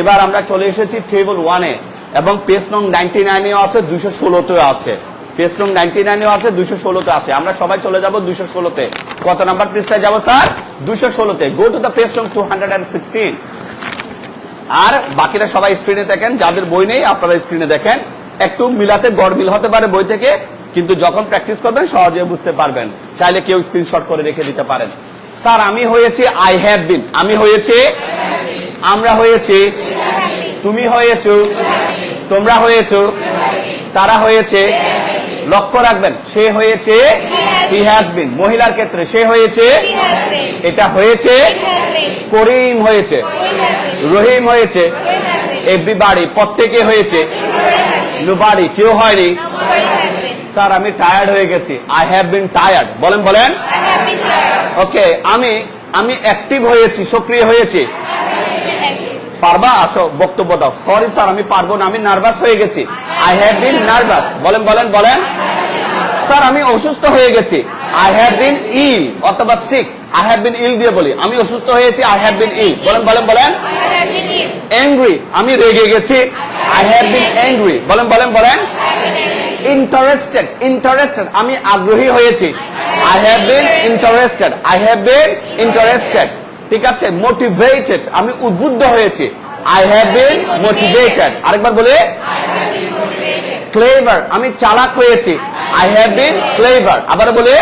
এবার আমরা চলে এসেছি টেবল 1 এ এবং পেজ নং 99 এও আছে, 216 তেও আছে। পেজ নং 99 এও আছে, 216 তে আছে। আমরা সবাই চলে যাব 216 তে। কত নাম্বার পৃষ্ঠায় যাব স্যার? 216 তে। গো টু দ্য পেজ নং 216। আর বাকিরা সবাই স্ক্রিনে দেখেন, যাদের বই নেই আপনারা স্ক্রিনে দেখেন। একটু মিলাতে গড়মিল হতে পারে বই থেকে, কিন্তু যখন প্র্যাকটিস করবেন সহজে বুঝতে পারবেন। চাইলে কেউ স্ক্রিনশট করে রেখে দিতে পারেন। স্যার আমি হয়েছি আই হ্যাভ বিন, আমি হয়েছি, আমরা হয়েছি, তুমি হয়েছো, তোমরা হয়েছো, তারা হয়েছে। লক্ষ্য রাখবেন, সে হয়েছে হি হ্যাজ বিন। মহিলার ক্ষেত্রে সে হয়েছে, এটা হয়েছে, করিম হয়েছে, রহিম হয়েছে, এভরিবডি প্রত্যেকে হয়েছে, নোবডি কেউ হয়নি। স্যার আমি টায়ার্ড হয়ে গেছি, আই হ্যাভ বিন টায়ার্ড। বলেন বলেন। ওকে, আমি অ্যাক্টিভ হয়েছি, সক্রিয় হয়েছি। পারবা? আসো বক্তব্য দাও। সরি স্যার আমি পারবো না, আমি নার্ভাস হয়ে গেছি, আই হ্যাভ বিন নার্ভাস। বলেন বলেন বলেন। স্যার আমি অসুস্থ হয়ে গেছি, আই হ্যাভ বিন ইল অথবা সিক। আই হ্যাভ বিন ইল দিয়ে বলি, আমি অসুস্থ হয়েছি, আই হ্যাভ বিন ইল। বলেন বলেন বলেন। অ্যাংরি, আমি রেগে গেছি, আই হ্যাভ বিন অ্যাংরি। বলেন বলেন বলেন। ইন্টারেস্টেড, ইন্টারেস্টেড, আমি আগ্রহী হয়েছি, I have been interested, I have been interested. ঠিক আছে। মোটিভেটেড, আমি উদ্বুদ্ধ হয়েছি, আই হ্যাভ বিন মোটিভেটেড। আরেকবার বলে। ক্লেভার, আমি চালাক হয়েছি, আই হ্যাভ বিন ক্লেভার। আবার বলে।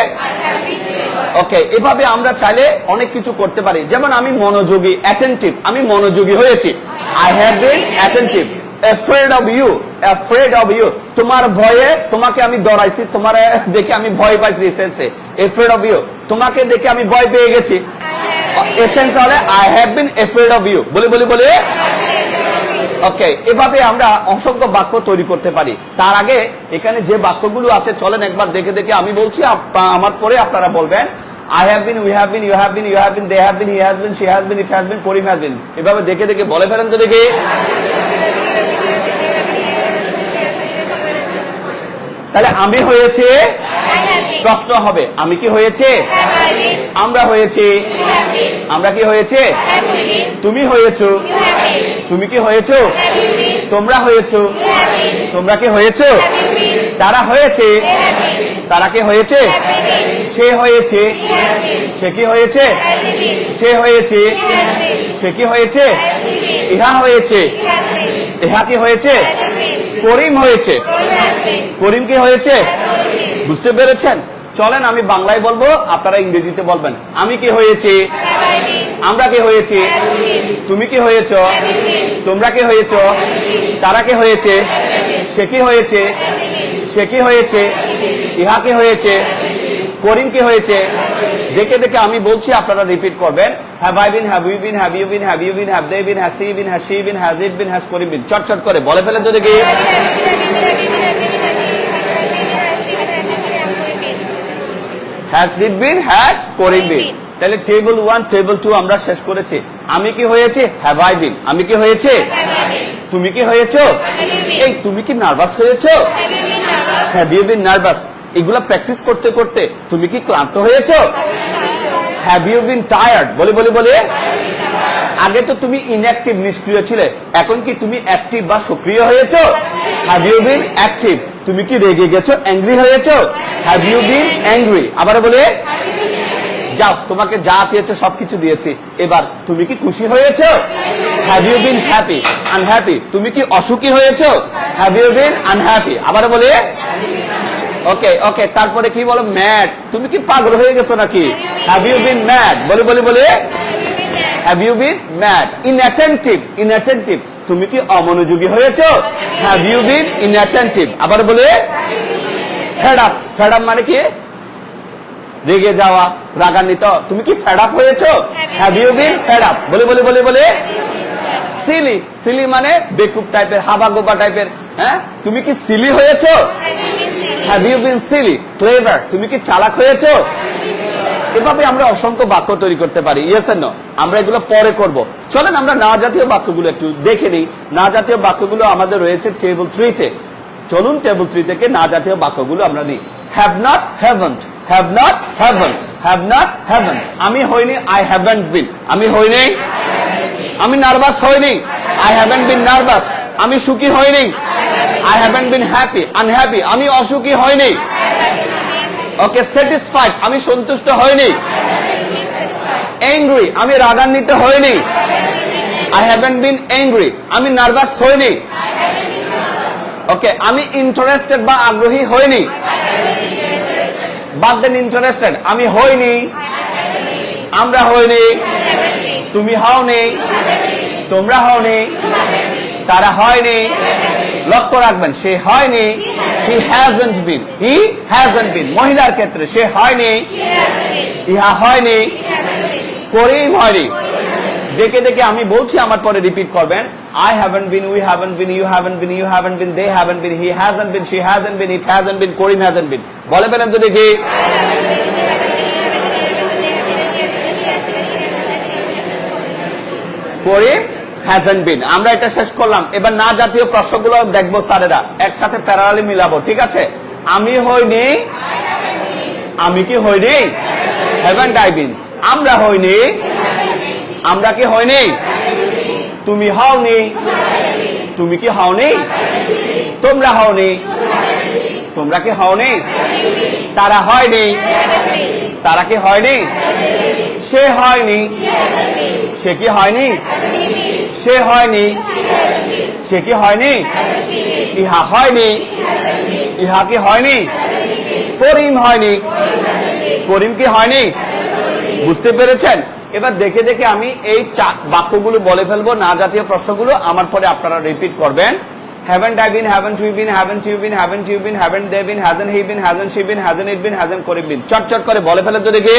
ওকে, এভাবে আমরা চাইলে অনেক কিছু করতে পারি। যেমন আমি মনোযোগী, অ্যাটেন্টিভ, আমি মনোযোগী হয়েছি, I have bin attentive. afraid of you, afraid of you, তোমার ভয়ে, তোমাকে আমি ডরাইছি, তোমার দেখে আমি ভয় পাইছি। এসেন্সে afraid of you, তোমাকে দেখে আমি ভয় পেয়ে গেছি। এসেন্স হলে I have bin afraid of you। বলে বলে বলে। ওকে, এভাবে আমরা অসংখ্য বাক্য তৈরি করতে পারি। তার আগে এখানে যে বাক্যগুলো আছে চলেন একবার দেখে দেখে আমি বলছি, আমার পরে আপনারা বলবেন। I have been, we have been, you have been, you have been, they have been, he has been, she has been, it has been, Karim has been। এভাবে দেখে দেখে বলে ফেলেন তো দেখি। তাহলে আমি হয়েছে, প্রশ্ন হবে আমি কি হয়েছে, আমরা হয়েছে, আমরা কি হয়েছে, তুমি হয়েছো, তুমি কি হয়েছো, তোমরা হয়েছো, তোমরা কি হয়েছো, তারা হয়েছে, তারা কি হয়েছে, সে হয়েছে, সে কি হয়েছে, সে হয়েছে, সে কি হয়েছে, ইহা হয়েছে, ইহা কি হয়েছে, করিম হয়েছে, করিম কি হয়েছে। বুঝতে পেরেছেন? চলেন আমি বাংলায় বলবো, আপনারা ইংরেজিতে বলবেন। আমি কি হয়েছে, আমরা কি হয়েছে, তুমি কি হয়েছ, তোমরা কি হয়েছ, তারা কি হয়েছে, সে কি হয়েছে, সে কি হয়েছে, ইহা কি হয়েছে, করিম কি হয়েছে। দেখে দেখে আমি বলছি, আপনারা রিপিট করবেন। Have I been, have you been, have you been, have you been, have they been, has she been, has she been, has it been, has Karim been. চটচট করে বলে ফেলেন তো দেখি। Has it been, has Karim been. তাহলে table 1 table 2 আমরা শেষ করেছি। আমি কি হয়েছে, হ্যাভ আই বিন। আমি কি হয়েছে, তুমি কি হয়েছো, এই তুমি কি নার্ভাস হয়েছো, হ্যাভ ইউ বিন নার্ভাস। এগুলা প্র্যাকটিস করতে করতে তুমি কি ক্লান্ত হয়েছো, হ্যাভ ইউ বিন টায়ার্ড। বলে বলে বলে। আগে তো তুমি ইনঅ্যাক্টিভ, নিষ্ক্রিয় ছিলে, এখন কি তুমি অ্যাক্টিভ বা সক্রিয় হয়েছো, হ্যাভ ইউ বিন অ্যাক্টিভ। তুমি কি রেগে গেছো, অ্যাংরি হয়েছো, হ্যাভ ইউ বিন অ্যাংরি। আবার বলে। যাও, তোমাকে যা চেয়েছো সবকিছু দিয়েছি, এবার তুমি কি খুশি হয়েছো, have you been happy. Unhappy, তুমি কি অসুখী হয়েছো, হ্যাভ ইউ বিন আনহ্যাপি। আবার বলে। ওকে ওকে, তারপরে কি বলো, ম্যাড, তুমি কি পাগল হয়ে গেছো নাকি, হ্যাভ ইউ বিন ম্যাড। বলে বলে বলে। Have you been mad. Inattentive, inattentive, তুমি কি অমনোযোগী হয়েছো, হ্যাভ ইউ বিন ইনঅ্যাটেন্টিভ। আবার বলে। ফেড আপ, ফেড আপ মানে কি, রেগে যাওয়া, রাগান্বিত, তুমি কি ফেড আপ হয়েছো, have you been fed up. বলে বলে বলে বলে। সিলি, সিলি মানে বেকুব টাইপের, হাবাগোবা টাইপের, হ্যাঁ, তুমি কি সিলি হয়েছো, have you been silly. Clever, তুমি কি চালাক হয়েছো। এভাবে আমরা অসংখ্য বাক্য তৈরি করতে পারি। ইয়েস এন্ড নো, আমরা এগুলো পরে করব। চলেন আমরা না জাতীয় বাক্যগুলো একটু দেখে নিই। না জাতীয় বাক্যগুলো আমাদের রয়েছে টেবল 3 তে। চলুন টেবল 3 থেকে না জাতীয় বাক্যগুলো আমরা নিই। Have not, haven't, have not, haven't, have not, haven't. আমি হইনি, আই হ্যাভেন্ট বিন। আমি হইনি, আমি নার্ভাস হইনি, আই হ্যাভেন্ট বিন নার্ভাস। আমি সুখী হইনি, I haven't bin happy. Unhappy, আমি অসুখী হইনি। ওকে, স্যাটিসফাইড, আমি সন্তুষ্ট হইনি। অ্যাংরি, আমি রাগান্বিত হইনি, আই হ্যাভেন্ট বিন অ্যাংরি। আমি নার্ভাস হইনি। ওকে, আমি ইন্টারেস্টেড বা আগ্রহী হইনি। বাদ দেন ইন্টারেস্টেড, আমি হইনি, আমরা হইনি, তুমি হওনি, তোমরা হওনি, তারা হয়নি। লক্ষ্য রাখবেন, সে হয়নি, হি হ্যাজন্ট বিন, হি হ্যাজন্ট বিন। মহিলার ক্ষেত্রে সে হয়নি, ইহা হয়নি, করিম হয়নি। দেখে দেখে আমি বলছি, আমার পরে রিপিট করবেন। I haven't been, we haven't been, you haven't been, you haven't been, they haven't been, he hasn't been, she hasn't been, it hasn't been, Karim hasn't been। বলে ফেলেন তো দেখি। করিম hasn't been। আমরা এটা শেষ করলাম। এবার না জাতীয় প্রশ্নগুলো দেখবো স্যারেরা, একসাথে প্যারালালি মিলাবো, ঠিক আছে। আমি হইনি, আমি কি হইনি? Haven't I been. আমরা হইনি? আমরা কি হইনি? তুমি হওনি? তুমি কি হওনি? তোমরা হওনি? তোমরা কি হওনি? তারা হয়নি? তারা কি হয়নি? সে হয়নি? সে কি হয়নি? সে হয়নি? সে কি হয়নি? ইহা হয়নি? ইহা কি হয়নি? করিম হয়নি? করিম কি হয়নি? বুঝতে পেরেছেন? এবার দেখে দেখে আমি এই বাক্যগুলো বলে ফেলবো, না জাতীয় প্রশ্নগুলো, আমার পরে আপনারা রিপিট করবেন। Haven't I been, haven't we been, haven't you been, haven't you been, haven't they been, hasn't he been, hasn't she been, hasn't it been, hasn't Korim been? চট চট করে বলে ফেলেন তো দেখি।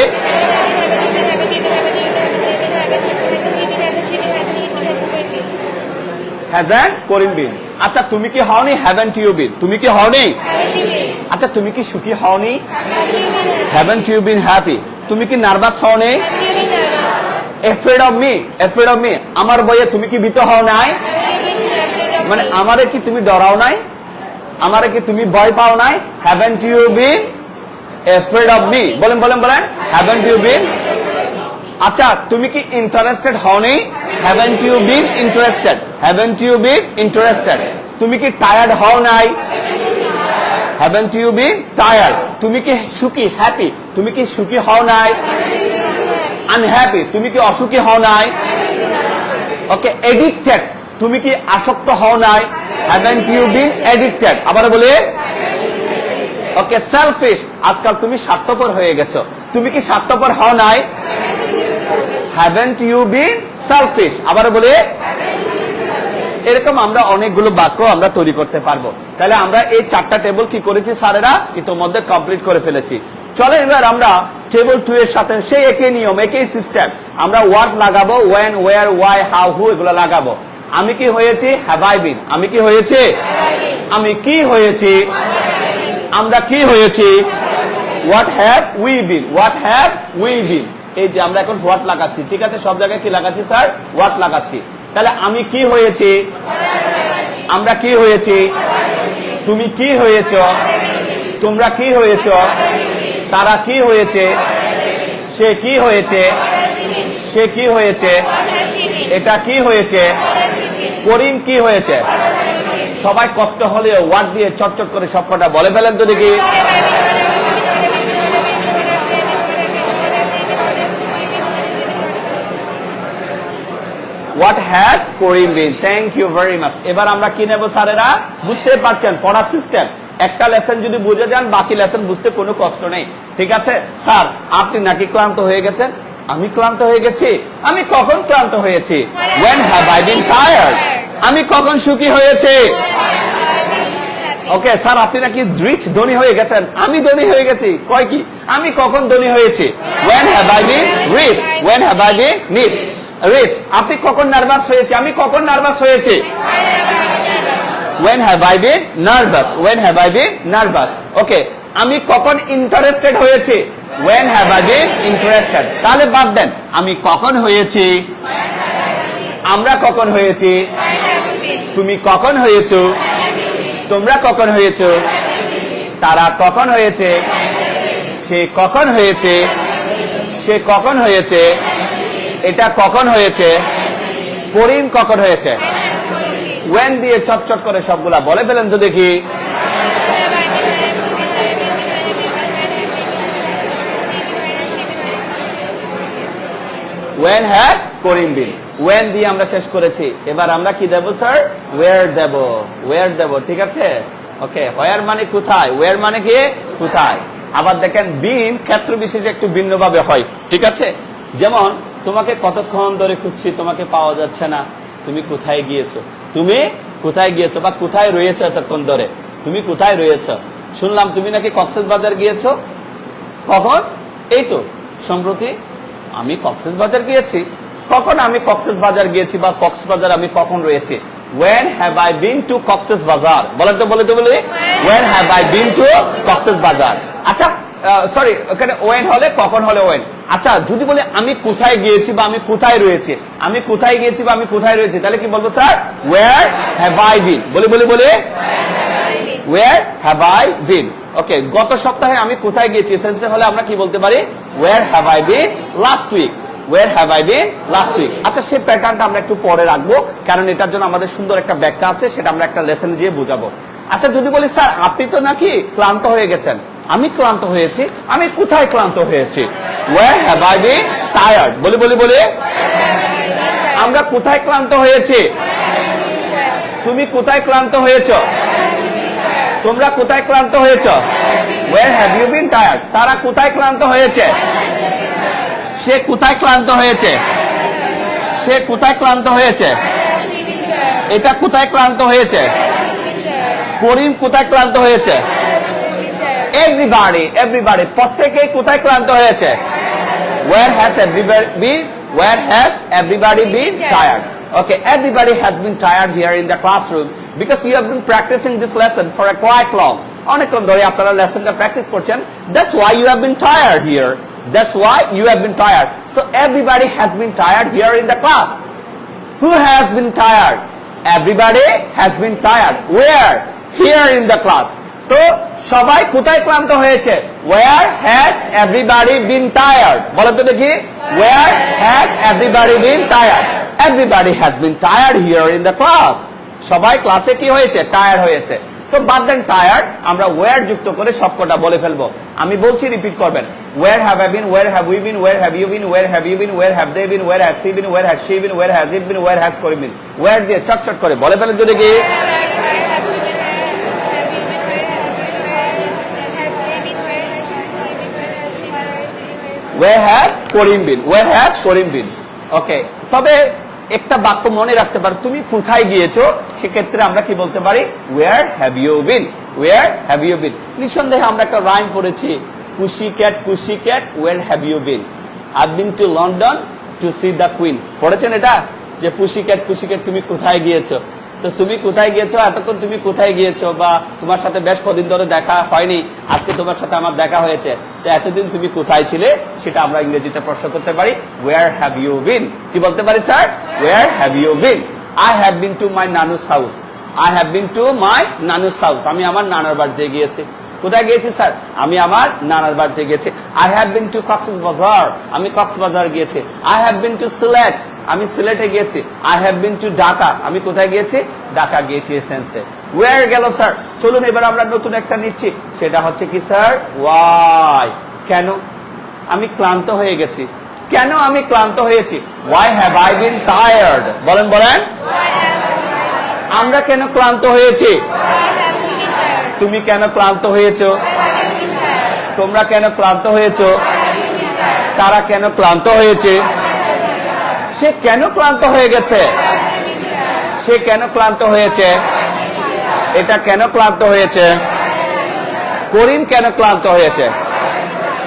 Hasn't Korim been? আচ্ছা তুমি কি হওনি? Haven't you been? তুমি কি হওনি? আচ্ছা তুমি কি সুখী হওনি? Haven't you been happy? তুমি কি নার্ভাস হওনি? Afraid of me? Afraid of me? আমার ভয়ে তুমি কি ভীত হও নাই? মানে আমারে কি তুমি ডরাও নাই? আমারে কি তুমি ভয় পাও নাই? Haven't you been afraid of me? বলেন বলেন বলেন। Haven't you been? আচ্ছা তুমি কি ইন্টারেস্টেড হওনি? Haven't you been interested? Haven't you been interested? তুমি কি টায়ার্ড হও নাই? Haven't you been tired? তুমি কি সুখী? হ্যাপি? তুমি কি সুখী হও নাই? Unhappy? তুমি কি অসুখী হও নাই? ওকে, এডিক্টেড? তুমি কি আসক্ত হও নাই? Haven't you been addicted? আবার বলে। ওকে, সেলফিশ? আজকাল তুমি স্বার্থপর হয়ে গেছো, তুমি কি স্বার্থপর হও নাই? Haven't you been selfish? আবার বলে। এরকম আমরা অনেকগুলো বাক্য আমরা তৈরি করতে পারবো। তাহলে আমরা এই 4টা টেবল কি করেছি স্যারেরা ইতোমধ্যে কমপ্লিট করে ফেলেছি। চলো এবার আমরা টেবল 2 এর সাথে সেই একই নিয়ম, একই সিস্টেম, আমরা ওয়ার্ড লাগাবো, when, where, why, how, who, এগুলো লাগাবো। আমি কি হয়েছি? হ্যাভ আই বিন। আমি কি হয়েছে? আমি কি হয়েছি? আমরা কি হয়েছি? What have we bin. What have we বিন। এই যে আমরা এখন হোয়াট লাগাচ্ছি, ঠিক আছে? সব জায়গায় কি লাগাচ্ছি স্যার? হোয়াট লাগাচ্ছি। তাহলে আমি কি হয়েছি? আমরা কি হয়েছি? তুমি কি হয়েছ? তোমরা কি হয়েছ? তারা কি হয়েছে? সে কি হয়েছে? সে কি হয়েছে? এটা কি হয়েছে? করিম কি হয়েছে? সবাই কষ্ট হলেও ওয়ার্ড দিয়ে চটচট করে সবকটা বলে ফেলেন তো দেখি। What has Korim been? Thank you very much. এবার আমরা কি নেব স্যারেরা? বুঝতে পারছেন পড়ার সিস্টেম। একটা লেসন যদি বুঝে যান, বাকি লেসন বুঝতে কোনো কষ্ট নেই, ঠিক আছে? স্যার আপনি নাকি ক্লান্ত হয়ে গেছেন? আমি ক্লান্ত হয়ে গেছি? আমি কখন ক্লান্ত হয়েছি? When have I been tired? আমি কখন সুখী হয়েছে? ওকে স্যার আপনি নাকি রিচ ধনী হয়ে গেছেন? আমি ধনী হয়ে গেছি। কয় কি? আমি কখন ধনী হয়েছি? When have I been rich? When have I been rich? আপনি কখন নার্ভাস হয়েছে? আমি কখন নার্ভাস হয়েছি? When have I been nervous? When have I been nervous? ওকে, আমি কখন ইন্টারেস্টেড হয়েছি? When have I been interested? তাহলে বাদ দেন, আমি কখন হয়েছি? আমরা কখন হয়েছি? তুমি কখন হয়েছো? তোমরা কখন হয়েছো? তারা কখন হয়েছে? সে কখন হয়েছে? সে কখন হয়েছে? এটা কখন হয়েছে? করিম কখন হয়েছে? when দিয়ে চটচট করে সবগুলা বলে ফেলেন তো দেখি। when has Korim been? when দিয়ে আমরা শেষ করেছি। এবার আমরা কি দেব স্যার? where দেব। where দেব, ঠিক আছে? ওকে, where মানে কোথায়, where মানে কি কোথায়। আবার দেখেন বিন ক্ষেত্র বিশেষে একটু ভিন্নভাবে হয়, ঠিক আছে? যেমন তোমাকে কতক্ষণ ধরে খুঁজছি, তোমাকে পাওয়া যাচ্ছে না, তুমি কোথায় গিয়েছো? তুমি কোথায় গিয়েছো বা কোথায় রয়েছো এতক্ষণ ধরে? তুমি কোথায় রয়েছো? শুনলাম তুমি নাকি কক্সবাজার গিয়েছো। কখন? এই তো সম্প্রতি আমি কক্সবাজার গিয়েছি। কখন আমি কক্সবাজার গিয়েছি বা কক্সবাজার আমি কখন রয়েছি? when have I been to Cox's Bazar? বলেন তো বলে তো বলে when have I been to Cox's Bazar. আচ্ছা সরি, ওখানে when হলে কখন হলে when। আচ্ছা যদি বলে আমি কোথায় গিয়েছি বা আমি কোথায় রয়েছি, আমি কোথায় গিয়েছি বা আমি কোথায় রয়েছি, তাহলে কি বলবো sir? where have I been? বলে বলে বলে where have I been? ওকে, গত সপ্তাহে আমি কোথায় গিয়েছি সেন্সে হলে আমরা কি বলতে পারি? where have I been last week? where have I been last week? আচ্ছা, সেই প্যাটার্নটা আমরা একটু পরে রাখবো, কারণ এটার জন্য আমাদের সুন্দর একটা ব্যাখ্যা আছে, সেটা আমরা একটা লেসন দিয়ে বোঝাবো। আচ্ছা, যদি বলি স্যার আপনি তো নাকি ক্লান্ত হয়ে গেছেন, আমি ক্লান্ত হয়েছি, আমি কোথায় ক্লান্ত হয়েছি? where have I been tired? বলি বলি বলি, আমরা কোথায় ক্লান্ত হয়েছি? তুমি কোথায় ক্লান্ত হয়েছ? তোমরা কোথায় ক্লান্ত হয়েছ? where have you been tired? তারা কোথায় ক্লান্ত হয়েছে? সে কোথায় ক্লান্ত হয়েছে? সে কোথায় ক্লান্ত হয়েছে? এটা কোথায় ক্লান্ত হয়েছে? করিম কোথায় ক্লান্ত হয়েছে? এভরিবডি, এভরিবডি, প্রত্যেকেই কোথায় ক্লান্ত হয়েছে? where has everybody been? where has everybody been tired? Okay, everybody has been tired here in the classroom because you have been practicing this lesson for a quite long. অনেকক্ষণ ধরে আপনারা লেসনটা practice করছেন, that's why you have been tired here. That's why you have been tired. So everybody has been tired here in the class. Who has been tired? Everybody has been tired. Where? Here in the class. তো সবাই কোথায় ক্লান্ত হয়েছে? Where has everybody been tired? বলো তো দেখি, where has everybody been tired? Everybody has been tired here in the class. সবাই ক্লাসে কি হয়েছে? টায়ার্ড হয়েছে। তো বাদ দেন টায়ার্ড, আমরা where যুক্ত করে সবকটা বলে ফেলবো। আমি বলছি, রিপিট করবেন। where have I been? where have we been? where have you been? where have you been? where have they been? where has he been? where has she been? where has it been? where has Cory been? where দিয়ে চটচট করে বলে ফেলেন যদি কি। where has Cory been? where has Cory been? ওকে, তবে একটা বাক্য মনে রাখতে পারো, তুমি কোথায় গিয়েছো, সেক্ষেত্রে আমরা কি বলতে পারি? where have you been? where have you been? নিঃসন্দেহে আমরা একটা রাইম পড়েছি, pussycat pussycat where have you been? I've been to London to see the queen. পড়েছেন এটা, যে pussycat pussycat তুমি কোথায় গিয়েছো? তো তুমি কোথায় গিয়েছো, এতক্ষণ তুমি কোথায় গিয়েছো, বা তোমার সাথে বেশ কদিন ধরে দেখা হয়নি, আজকে তোমার সাথে আমার দেখা হয়েছে, তো এতদিন তুমি কোথায় ছিলে, সেটা আমরা ইংরেজিতে প্রশ্ন করতে পারি where have you been? কি বলতে পারি sir? where have you been? I have been to my nanu's house. I have been to my nanu's house. আমি আমার নানার বাড়িতে গিয়েছি। কোথায় গিয়েছি স্যার? আমি আমার নানার বাড়িতে গিয়েছি। I have been to Cox's Bazar. আমি কক্সবাজার গিয়েছি। I have been to Sylhet. আমি সিলেটে গিয়েছি। I have been to Dhaka. আমি কোথায় গিয়েছি? ঢাকা গিয়েছি এসেন্সে। where গেল স্যার? চলুন এবার আমরা নতুন একটা নিচ্ছি, সেটা হচ্ছে কি স্যার? why। কেন? আমি ক্লান্ত হয়ে গেছি। কেন আমি ক্লান্ত হয়েছি? why have I been tired? বলেন বলেন, আমরা কেন ক্লান্ত হয়েছি? তুমি কেন ক্লান্ত হয়েছো? তোমরা কেন ক্লান্ত হয়েছো? তারা কেন ক্লান্ত হয়েছে? সে কেন ক্লান্ত হয়ে গেছে? সে কেন ক্লান্ত হয়েছে? এটা কেন ক্লান্ত হয়েছে? করিম কেন ক্লান্ত হয়েছে?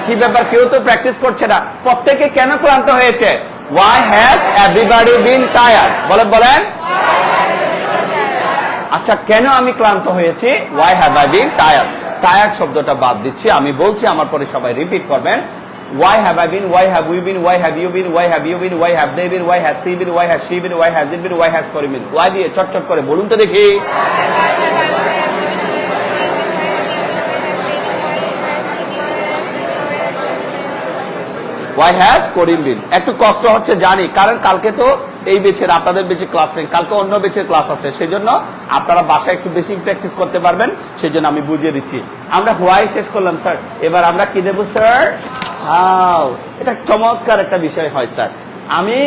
কি ব্যাপার, কেউ তো প্র্যাকটিস করছে না, প্রত্যেকে কেন ক্লান্ত হয়েছে? why has everybody been tired? বলেন বলেন। আচ্ছা, কেন আমি ক্লান্ত হয়েছি? why have I been tired? Tired শব্দটা বাদ দিচ্ছি, আমি বলছি, আমার পরে সবাই রিপিট করবেন। why have I been? why have we been? why have you been? why have you been? why have they been? why has he been? why has she been? why has it been? why has Cory been? why দিয়ে চটচট করে বলুন তো দেখি। why has Cory been? একটু কষ্ট হচ্ছে জানি, কারণ কালকে তো এই বেচের, আপনাদের বেচে ক্লাস নেই, কালকে অন্য বেচের ক্লাস আছে, সেজন্য আপনারা বাসায় একটু বেশি প্র্যাকটিস করতে পারবেন, সেজন্য আমি বুঝিয়ে দিচ্ছি। আমরা হোয়াই শেষ করলাম স্যার, এবার আমরা কি দেবো স্যার? হাউ। এটা চমৎকার একটা বিষয় হয় স্যার। আমি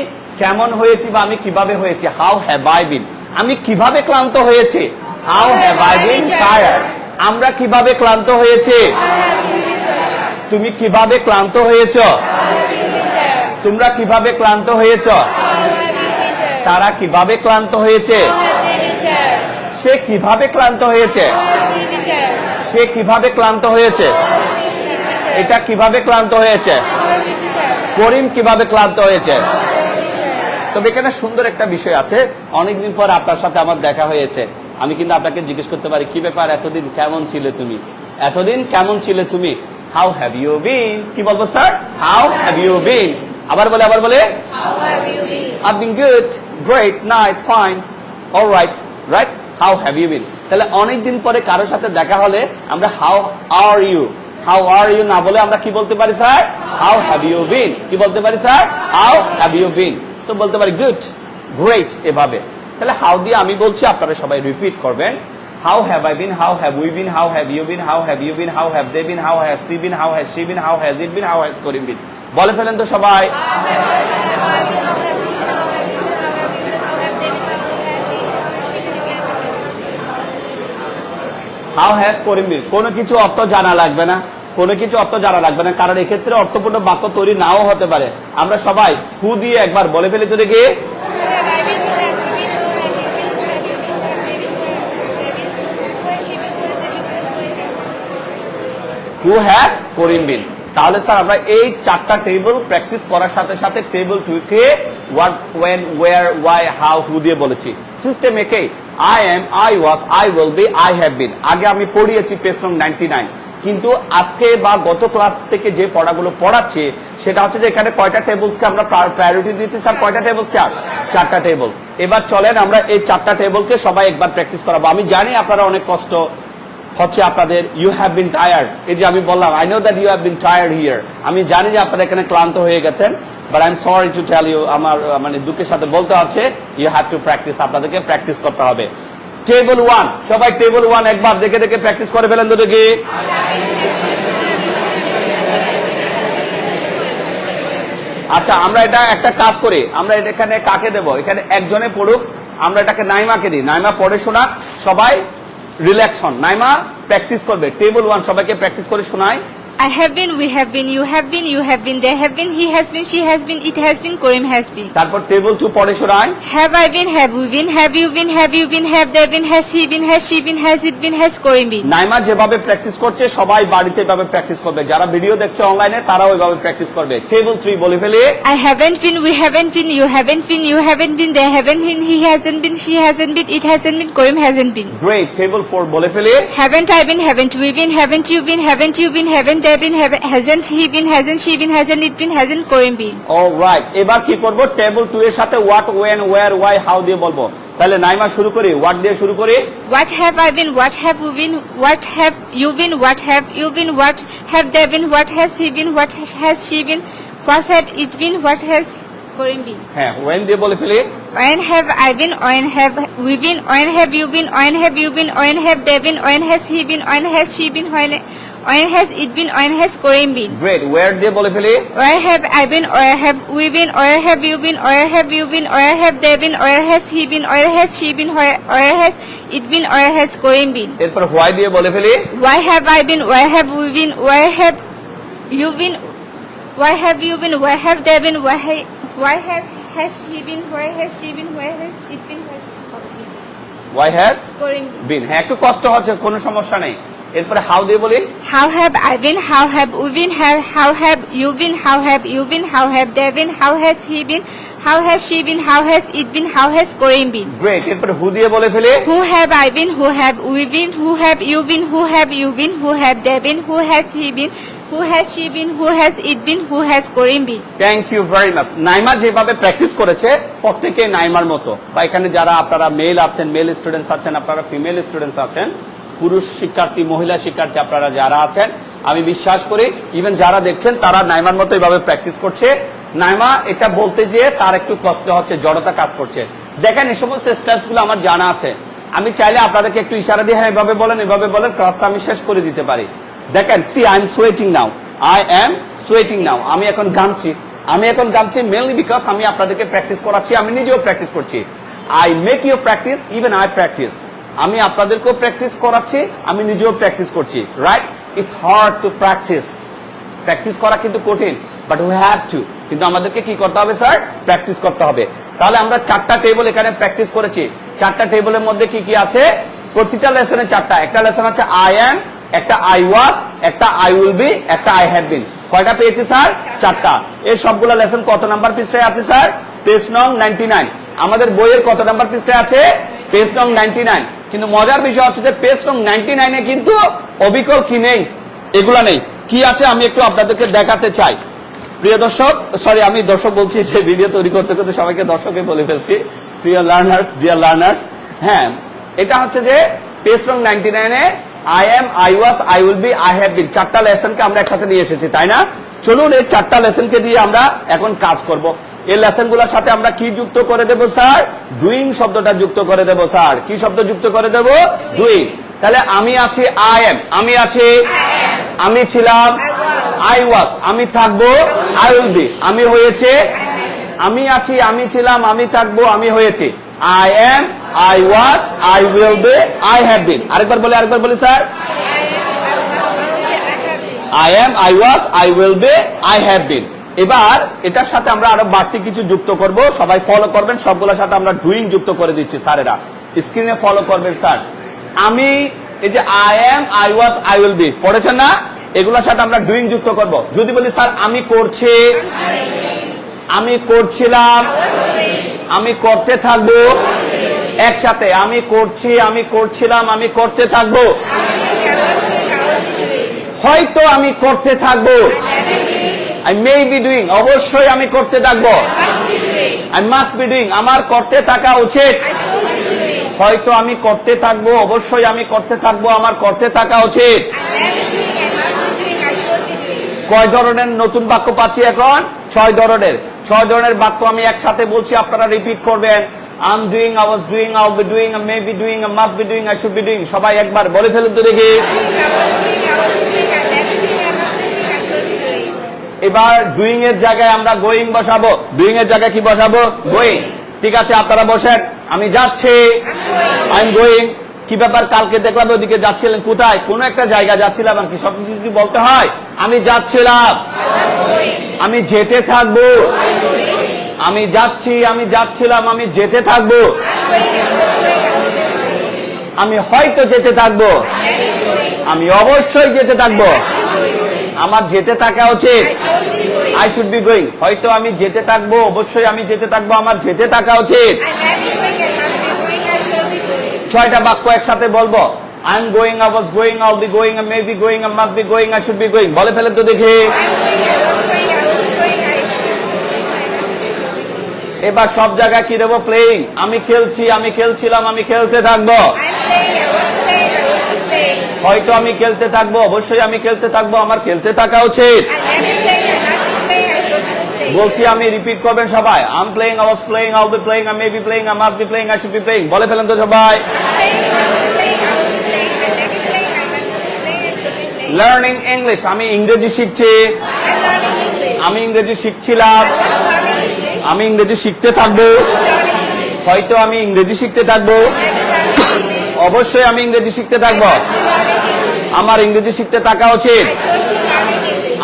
কেমন হয়েছি বা আমি কিভাবে হয়েছি? হাউ হ্যাভ আই বিন। আমি কিভাবে ক্লান্ত হয়েছি? How have I been tired. আমরা কিভাবে ক্লান্ত হয়েছি? তুমি কিভাবে ক্লান্ত হয়েছ? তোমরা কিভাবে ক্লান্ত হয়েছ? তারা কিভাবে ক্লান্ত হয়েছে? সে কিভাবে ক্লান্ত হয়েছে? সে কিভাবে ক্লান্ত হয়েছে? এটা কিভাবে ক্লান্ত হয়েছে? করিম কিভাবে ক্লান্ত হয়েছে? তবে এখানে সুন্দর একটা বিষয় আছে, অনেকদিন পর আপনার সাথে আমার দেখা হয়েছে, আমি কিন্তু আপনাকে জিজ্ঞেস করতে পারি, কি ব্যাপার, এতদিন কেমন ছিলে তুমি? এতদিন কেমন ছিলে তুমি? How have you been? কি বলবো sir? How have you been? আবার বলে, আবার বলে, I've been good, great, nice, fine, all right, right? How have you been? তাহলে অনেকদিন পরে কারোর সাথে দেখা হলে আমরা হাউ আর ইউ না বলে আমরা কি বলতে পারি sir? How have you been. কি বলতে পারি sir? How have you been. তো বলতে পারি গুড, গ্রেট, এভাবে। তাহলে হাউ দিয়ে আমি বলছি, আপনারা সবাই রিপিট করবেন। How have I been? How have we been? How have you been? How have you been? How have they been? How has he been? How has she been? How has it been? How has Karim been? বলে ফেলেন তো সবাই। How has Karim been? কোনো কিছু অর্থ জানা লাগবে না, কোনো কিছু অর্থ জানা লাগবে না, কারণ এক্ষেত্রে অর্থপূর্ণ বাক্য তৈরি নাও হতে পারে। আমরা সবাই হু দিয়ে একবার বলে ফেলি তো দেখি। Who has Karim been? তাহলে স্যার আমরা এই 4টা টেবিল প্র্যাকটিস করার সাথে সাথে table 2 K what, when, where, why, how, who দিয়ে বলেছি। সিস্টেম একে I am, I was, I will be, I have been। আগে আমি পড়িয়েছি পেজ নং 99, কিন্তু আজকে বা গত ক্লাস থেকে যে পড়াগুলো পড়াচ্ছি সেটা হচ্ছে যে এখানে কয়টা টেবিলসকে আমরা প্রায়োরিটি দিয়েছি স্যার? কয়টা টেবিল? 4টা টেবিল। এবার চলেন আমরা এই 4টা টেবিলকে সবাই একবার প্র্যাকটিস করাবো। আমি জানি আপনারা অনেক কষ্ট হচ্ছে আপনাদের, ইউ হ্যাভ বিন টায়ার্ড। এই যে আমি বললাম I know that you have been tired here, আমি জানি যে আপনারা এখানে ক্লান্ত হয়ে গেছেন, but I am sorry to tell you, আমার মানে দুঃখের সাথে বলতে হচ্ছে ইউ হ্যাভ টু প্র্যাকটিস, আপনাদেরকে প্র্যাকটিস করতে হবে। টেবিল 1, সবাই টেবিল 1 একবার দেখে দেখে প্র্যাকটিস করে ফেলেন তো দেখি। আচ্ছা, আমরা এটা একটা কাজ করি, আমরা এখানে কাকে দেব? এখানে একজনে পড়ুক, আমরা এটাকে নাইমাকে দিই, নাইমা পড়ে শোনাক, সবাই রিল্যাক্স হন। নাইমা প্র্যাকটিস করবে টেবিল 1, সবাইকে প্র্যাকটিস করে শোনায়। I have been, we have been, you have been, you have been, they have been, he has been, she has been, it has been, Karim has been. তারপর table 2 পড়ে শোনায়। Have I been, have we been, have you been, have you been, have they been, has he been, has she been, has it been, has Karim been. Naima যেভাবে practice করছে সবাই বাড়িতে এভাবে practice করবে, যারা ভিডিও দেখছে অনলাইনে তারাও এভাবে প্র্যাকটিস করবে। টেবিল 3 বলে ফেলে। I haven't been, we haven't been, you haven't been, you haven't been, they haven't been, he hasn't been, she hasn't been, it hasn't been, Karim hasn't been. Great. Table 4 বলে ফেলে। Haven't I been, haven't we been, haven't you been, haven't you been, haven't they been, hasn't he been, hasn't she been, hasn't it been, hasn't Karim been. Alright, এবার কি করব? Table 2 এর সাথে what, when, where, why, how দিয়ে বলবো। তাহলে নাইমা শুরু করি, হোয়াট দিয়ে শুরু করি। What have I been, what have we been, what have you been, what have you been, what have they been, what has he been, what has she been, what had it been, what has Karim been. হ্যাঁ, when দিয়ে বলে ফেলি। When have I been, when have we been, when have you been, when have you been, when have they been, when has he been, when has she been, when has it been, when has Karim been. Great. Where দিয়ে বলে ফেলি। Where have I been, where have we been, where have you been, where have you been, where have they been, where has he been, where has she been, where has it been, where has Karim been. এরপর why দিয়ে বলে ফেলি। Why have I been, where have we been, where have you been, why have you been, where have they been, why has he been, where has she been, where has it been, Y has Karim been. বিন। হ্যাঁ, একটু কষ্ট হচ্ছে, কোনো সমস্যা নেই। এরপরে how দিয়ে বলি। How have I been, how have we been, how have you been, how have you been, how have they been, how has he been, how has she been, how has it been, how has Karim been. Great. এরপরে হু দিয়ে বলে ফেলি। Who have I been, who have we been, who have you been, who have you been, who have they been, who has he been, who has she been, who has it been, who has Karim been. Thank you very much. Naima যেভাবে practice করেছে প্রত্যেকে Neymar মতো, বা এখানে যারা আপনারা mail আছেন, mail students আছেন, আপনারা ফিমেল স্টুডেন্টস আছেন, পুরুষ শিক্ষার্থী, মহিলা শিক্ষার্থী আপনারা যারা আছেন, আমি বিশ্বাস করি ইভেন যারা দেখছেন তারা নাইমার মতো এভাবে প্র্যাকটিস করছে। নাইমা এটা বলতে যেয়ে তার একটু কষ্ট হচ্ছে, জড়তা কাজ করছে। দেখেন এই সমস্ত স্টেপস গুলো আমার জানা আছে, আমি চাইলে আপনাদেরকে একটু ইশারা দিয়ে হ্যাঁ এভাবে বলেন, এভাবে বলেন, ক্লাসটা আমি শেষ করে দিতে পারি। দেখেন, see I am sweating now, I am sweating now, আমি এখন ঘামছি মেনলি বিকজ আমি আপনাদেরকে প্র্যাকটিস করাচ্ছি, আমি নিজেও প্র্যাকটিস করছি। I make you practice, even I practice, আমি আপনাদেরকেও প্র্যাকটিস করাচ্ছি, আমি নিজেও প্র্যাকটিস করছি। Right? It's hard to practice, practice করা কিন্তু কঠিন, বাট উই হ্যাভ টু, কিন্তু আমাদেরকে কি করতে হবে স্যার? প্র্যাকটিস করতে হবে। তাহলে আমরা 4টা টেবিল এখানে প্র্যাকটিস করেছি। 4টা টেবিলের মধ্যে কি কি আছে? প্রতিটা লেসনে 4টা, একটা লেসন আছে আই এম, একটা আই ওয়াজ, একটা আই উইল বি, একটা আই হ্যাভ বিন। কয়টা পেয়েছি স্যার? 4টা। এই সবগুলো লেসন কত নাম্বার পৃষ্ঠায় আছে স্যার? পেজ নং 99। আমাদের বইয়ের কত নাম্বার পৃষ্ঠায় আছে? পেজ নং 99। কিন্তু মজার বিষয় হচ্ছে যে পেজ নং 99-এ কিন্তু অবিকল কি নেই, এগুলা নেই। কি আছে আমি একটু আপনাদেরকে দেখাতে চাই। প্রিয় দর্শক, সরি আমি দর্শক বলছি, যে ভিডিও তৈরি করতে করতে সবাইকে দর্শকে বলে ফেলছি। প্রিয় লার্নার্স, ডিয়ার লার্নার্স, হ্যাঁ এটা হচ্ছে যে পেজ নং 99 A I am, I was, I will be, I have বিন, 4টা লেসনকে আমরা একসাথে নিয়ে এসেছি, তাই না? চলুন এই 4টা লেসনকে দিয়ে আমরা এখন কাজ করব। এই লেসনগুলোর সাথে আমরা কি যুক্ত করে দেব স্যার? ডুইং শব্দটা যুক্ত করে দেব স্যার। কি শব্দ যুক্ত করে দেব? ডুইং। তাহলে আমি আছি আই এম, আমি আছি, আমি ছিলাম আই ওয়াজ, আমি থাকবো আই উইল বি, আমি হয়েছে, আমি আছি, আমি ছিলাম, আমি থাকবো, আমি হয়েছে। I am, I was, I will be, I have বিন। আরেকবার বলি sir. I am, I was, I will be, I have বিন। এবার এটার সাথে আমরা আরো বাড়তি কিছু যুক্ত করব, সবাই ফলো করবেন। সবগুলোর সাথে আমরা ডুইং যুক্ত করে দিচ্ছি স্যারেরা, স্ক্রিনে ফলো করবেন স্যার। আমি এই যে I am, I was, I will B পড়েছেন না, এগুলোর সাথে আমরা ডুইং যুক্ত করব। যদি বলি স্যার আমি করছি, আমি করছিলাম, আমি করতে থাকবো, একসাথে আমি করছি, আমি করছিলাম, আমি করতে থাকবো, হয়তো আমি করতে থাকবো, আই মে বি ডুইং, অবশ্যই আমি করতে থাকবো, আই মাস্ট বি ডুইং, আমার করতে থাকা উচিত, হয়তো আমি করতে থাকবো, অবশ্যই আমি করতে থাকবো, আমার করতে থাকা উচিত। কয় ধরনের নতুন বাক্য পাচ্ছি এখন? 6 ধরনের। 6 ধরনের বাক্য আমি একসাথে বলছি, আপনারা রিপিট করবেন। I am doing, I was doing, I will be doing, I may be doing, I must be doing, I should be doing. সবাই একবার বলে ফেলুন তো দেখি। এবার ডুইং এর জায়গায় আমরা গোয়িং বসাবো। ডুইং এর জায়গায় কি বসাবো? গোয়িং। ঠিক আছে, আপনারা বসেন। আমি যাচ্ছি, আই এম গোয়িং। কি ব্যাপার, কালকে দেখলাম ওদিকে যাচ্ছিলেন, কোথায়? কোন একটা জায়গা যাচ্ছিলাম, কি সবকিছু কি বলতে হয়? আমি যাচ্ছিলাম, আমি যেতে থাকবো, আমি যাচ্ছি, আমি যাচ্ছিলাম, আমি যেতে থাকবো, আমি হয়তো যেতে থাকবো, আমি অবশ্যই যেতে থাকবো, আমার যেতে থাকা উচিত, আই শুড বি গোয়িং। হয়তো আমি যেতে থাকবো, অবশ্যই আমি যেতে থাকবো, আমার যেতে থাকা উচিত। 6টা বাক্য একসাথে বলবো। I am going, I was going, I will be going, I may be going, I must be going, I should be going. বলে ফেলেন তো দেখি। এবার সব জায়গায় কি দেবো? প্লেইং। আমি খেলছি, আমি খেলছিলাম, আমি খেলতে থাকবো, হয়তো আমি খেলতে থাকবো, অবশ্যই আমি খেলতে থাকবো, আমার খেলতে থাকা উচিত। বলছি, আমি রিপিট করবেন সবাই। I am playing, I was playing, I will be playing, I may be playing, I must be playing, I should be playing. বলে ফেলেন তো সবাই। লার্নিং ইংলিশ, আমি ইংরেজি শিখছি, আমি ইংরেজি শিখছিলাম, আমি ইংরেজি শিখতে থাকবো, হয়তো আমি ইংরেজি শিখতে থাকবো, অবশ্যই আমি ইংরেজি শিখতে থাকবো, আমার ইংরেজি শিখতে থাকা উচিত।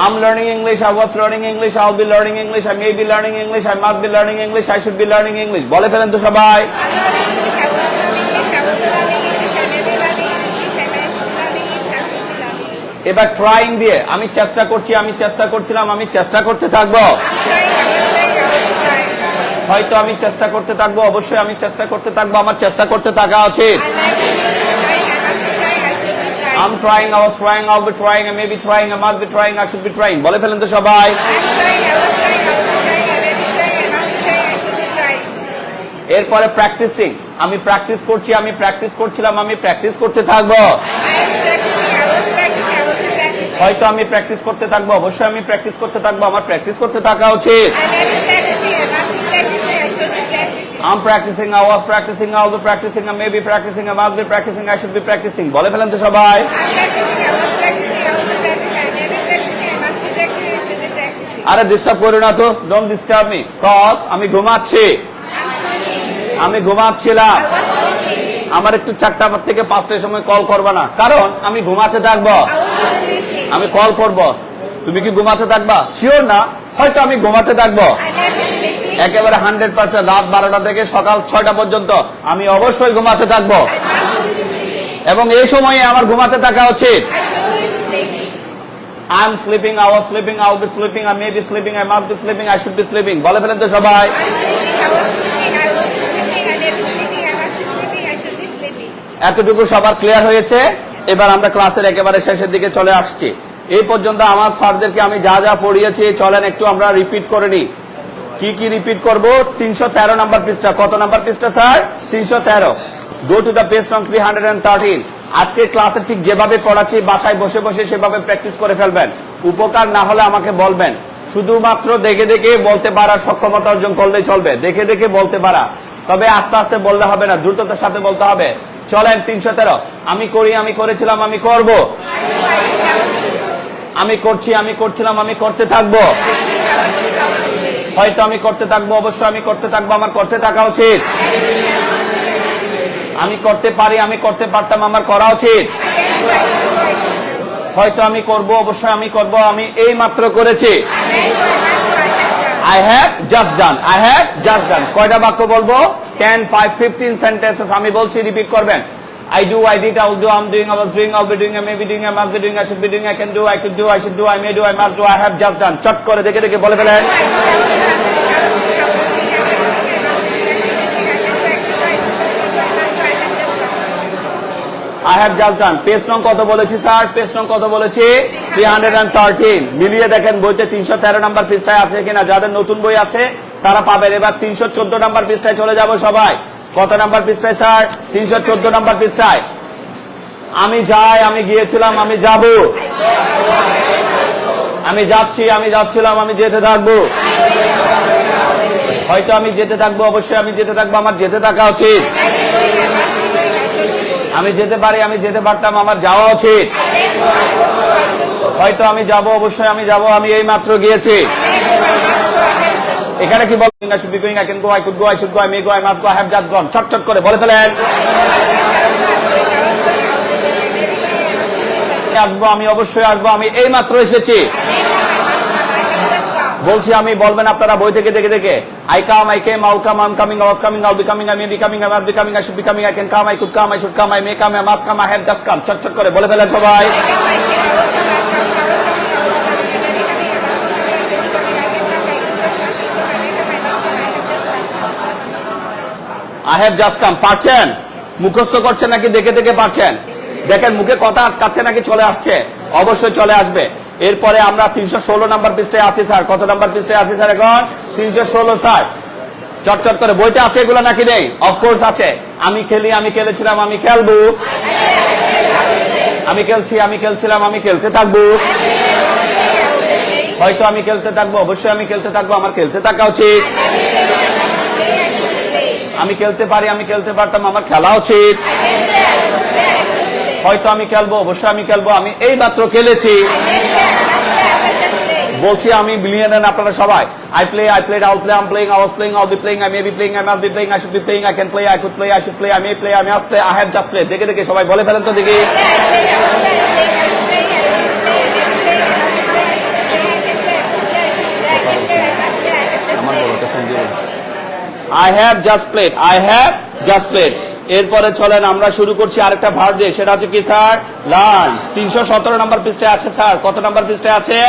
I'm learning English, I was learning English, I'll be learning English, I may be learning English, I must be learning English, I should be learning English. বলে ফেলেন তো সবাই। এবার ট্রাইং দিয়ে, আমি চেষ্টা করছি, আমি চেষ্টা করছিলাম, আমি চেষ্টা করতে থাকবো, হয়তো আমি চেষ্টা করতে থাকবো, অবশ্যই আমি চেষ্টা করতে থাকবো, আমার চেষ্টা করতে থাকা উচিত। I'm trying, I was trying, I'll be trying, I may be trying, I must be trying, I should be trying. বলে ফেলেন তো সবাই। এরপরে প্র্যাকটিসিং, আমি প্র্যাকটিস করছি, আমি প্র্যাকটিস করছিলাম, আমি প্র্যাকটিস করতে থাকবো, হয়তো আমি প্র্যাকটিস করতে থাকবো, অবশ্যই আমি প্র্যাকটিস করতে থাকবো, আমার প্র্যাকটিস করতে থাকা উচিত। I'm practicing, I was practicing, I'll be practicing, I may be practicing, I must be practicing, I should be practicing. বলে ফেলেন তো সবাই। আরে ডিস্টার্ব করো না তো, ডোন্ট ডিস্টার্ব মি, কজ আমি ঘুমাচ্ছি, আমি ঘুমাচ্ছিলাম। আমার একটু 4টা থেকে 5টার সময় কল করবা না, কারণ আমি ঘুমাতে থাকবো, আমি কল করব। তুমি কি ঘুমাতে থাকবা? শিওর না, হয়তো আমি ঘুমাতে থাকবো, একেবারে 100%। রাত 12টা থেকে সকাল 6টা পর্যন্ত আমি অবশ্যই ঘুমাতে থাকবো, এবং এই সময়ে আমার ঘুমাতে থাকা উচিত। I am sleeping, I was sleeping, I will be sleeping, I may be sleeping, I must be sleeping, I should be sleeping. বলে ফেলেন তো সবাই। এতটুকু সবার ক্লিয়ার হয়েছে? এবার আমরা ক্লাসের একেবারে শেষের দিকে চলে আসছি। এই পর্যন্ত আমার স্যারদেরকে আমি যা যা পড়িয়েছি, চলেন একটু আমরা রিপিট করে নিই। কি কি রিপিট করব? 313 নাম্বার পৃষ্ঠা। কত নাম্বার পৃষ্ঠা sir? 313। Go to the page নং 313। আজকে ক্লাসে ঠিক যেভাবে পড়াচ্ছি বাসায় বসে বসে সেভাবে প্র্যাকটিস করে ফেলবেন। উপকার না হলে আমাকে বলবেন। শুধুমাত্র দেখে দেখে বলতে পারার সক্ষমতা অর্জন করলেই চলবে, দেখে দেখে বলতে পারা। তবে আস্তে আস্তে বললে হবে না, দ্রুততার সাথে বলতে হবে। চলেন 313। আমি করি, আমি করেছিলাম, আমি করব, আমি করছি, আমি করছিলাম, আমি করতে থাকবো, হয়তো আমি করতে থাকবো, অবশ্যই আমি করতে থাকবো, আমার করতে থাকা উচিত, আমি করতে পারি, আমি করতে পারতাম, আমার করা উচিত, হয়তো আমি করব, অবশ্যই আমি করব, আমি এই মাত্র করেছি। I have just done, I have just done। কয়টা বাক্য বলবো? 10, 5, 15 sentences আমি বলছি, রিপিট করবেন। I do, I did, I will do, I'm doing, I was doing, I'll be doing, I may be doing, I must be doing, I should be doing, I can do, I could do, I should do, I may do, I must do, I have just done। চট করে দেখে দেখে বলে ফেলেন। I have just done। Page নং কত বলেছি sir? Page নং কত বলেছি? 313। মিলিয়ে দেখেন বইতে 313 নাম্বার পৃষ্ঠায় আছে কিনা। যাদের নতুন বই আছে তারা পাবেন। এবার 314 নাম্বার পৃষ্ঠায় চলে যাব সবাই। কত নাম্বার পৃষ্ঠায় স্যার? 314 নাম্বার পৃষ্ঠায়। আমি যাই, আমি গিয়েছিলাম, আমি যাব, আমি যাচ্ছি, আমি যাচ্ছিলাম, আমি যেতে থাকবো, হয়তো আমি যেতে থাকবো, অবশ্যই আমি যেতে থাকবো, আমার যেতে থাকা উচিত, আমি যেতে পারি, আমি যেতে পারতাম, আমার যাওয়া উচিত, হয়তো আমি যাব, অবশ্যই আমি যাব, আমি এই মাত্র গিয়েছি। এখানে কি বলেন? I should be going, I can go, I could go, I should go, I may go, I must go, I have just gone। চট চট করে বলে ফেলেন। আসবো, আমি অবশ্যই আসবো, আমি এই মাত্র এসেছি। বলছি আমি, বলবেন আপনারা বই থেকে দেখে দেখে। I come, I came, I'll come, I'm coming, I was coming, I'll be coming, I may be coming, I must be coming, I should be coming, I can come, I could come, I should come, I may come, I must come, I have just come। চট চট করে বলে ফেলেন সবাই। I have just come। পারছেন? মুখস্থ করছেন নাকি দেখে দেখে পারছেন? দেখেন মুখে কথা আটকাচ্ছে নাকি চলে আসছে? অবশ্যই চলে আসবে। এরপরে আমরা 316 নাম্বার পৃষ্ঠায় আছি স্যার। কত নাম্বার পৃষ্ঠায় আছি স্যার এখন? 316 স্যার। চটচট করে বইতে আছে এগুলো নাকি নেই? অফকোর্স আছে। আমি খেলি, আমি খেলেছিলাম, আমি খেলবো, আমি খেলছি, আমি খেলছিলাম, আমি খেলতে থাকবো, হয়তো আমি খেলতে থাকবো, অবশ্যই আমি খেলতে থাকবো, আমার খেলতে থাকা উচিত, আমি খেলতে পারি, আমি খেলতে পারতাম, আমার খেলা উচিত, হয়তো আমি খেলবো, অবশ্যই আমি খেলবো, আমি এই মাত্র খেলেছি। বলছি আমি বিলিয়ে নেন আপনারা সবাই। I play, I played, I'll play, I'm playing, I was playing, I'll be playing, I may be playing, I must be playing, I should be playing, I can play, I could play, I should play, I may play, I must play, I have just played। দেখে দেখে সবাই বলে ফেলেন তো দেখি। I have just played, I have just played। এরপরে চলেন আমরা শুরু করছি আরেকটা ভার্ব দিয়ে, সেটা হচ্ছে কি স্যার? লার্ন। 317 নাম্বার পৃষ্ঠায় আছে স্যার। কত নাম্বার পৃষ্ঠায় আছে?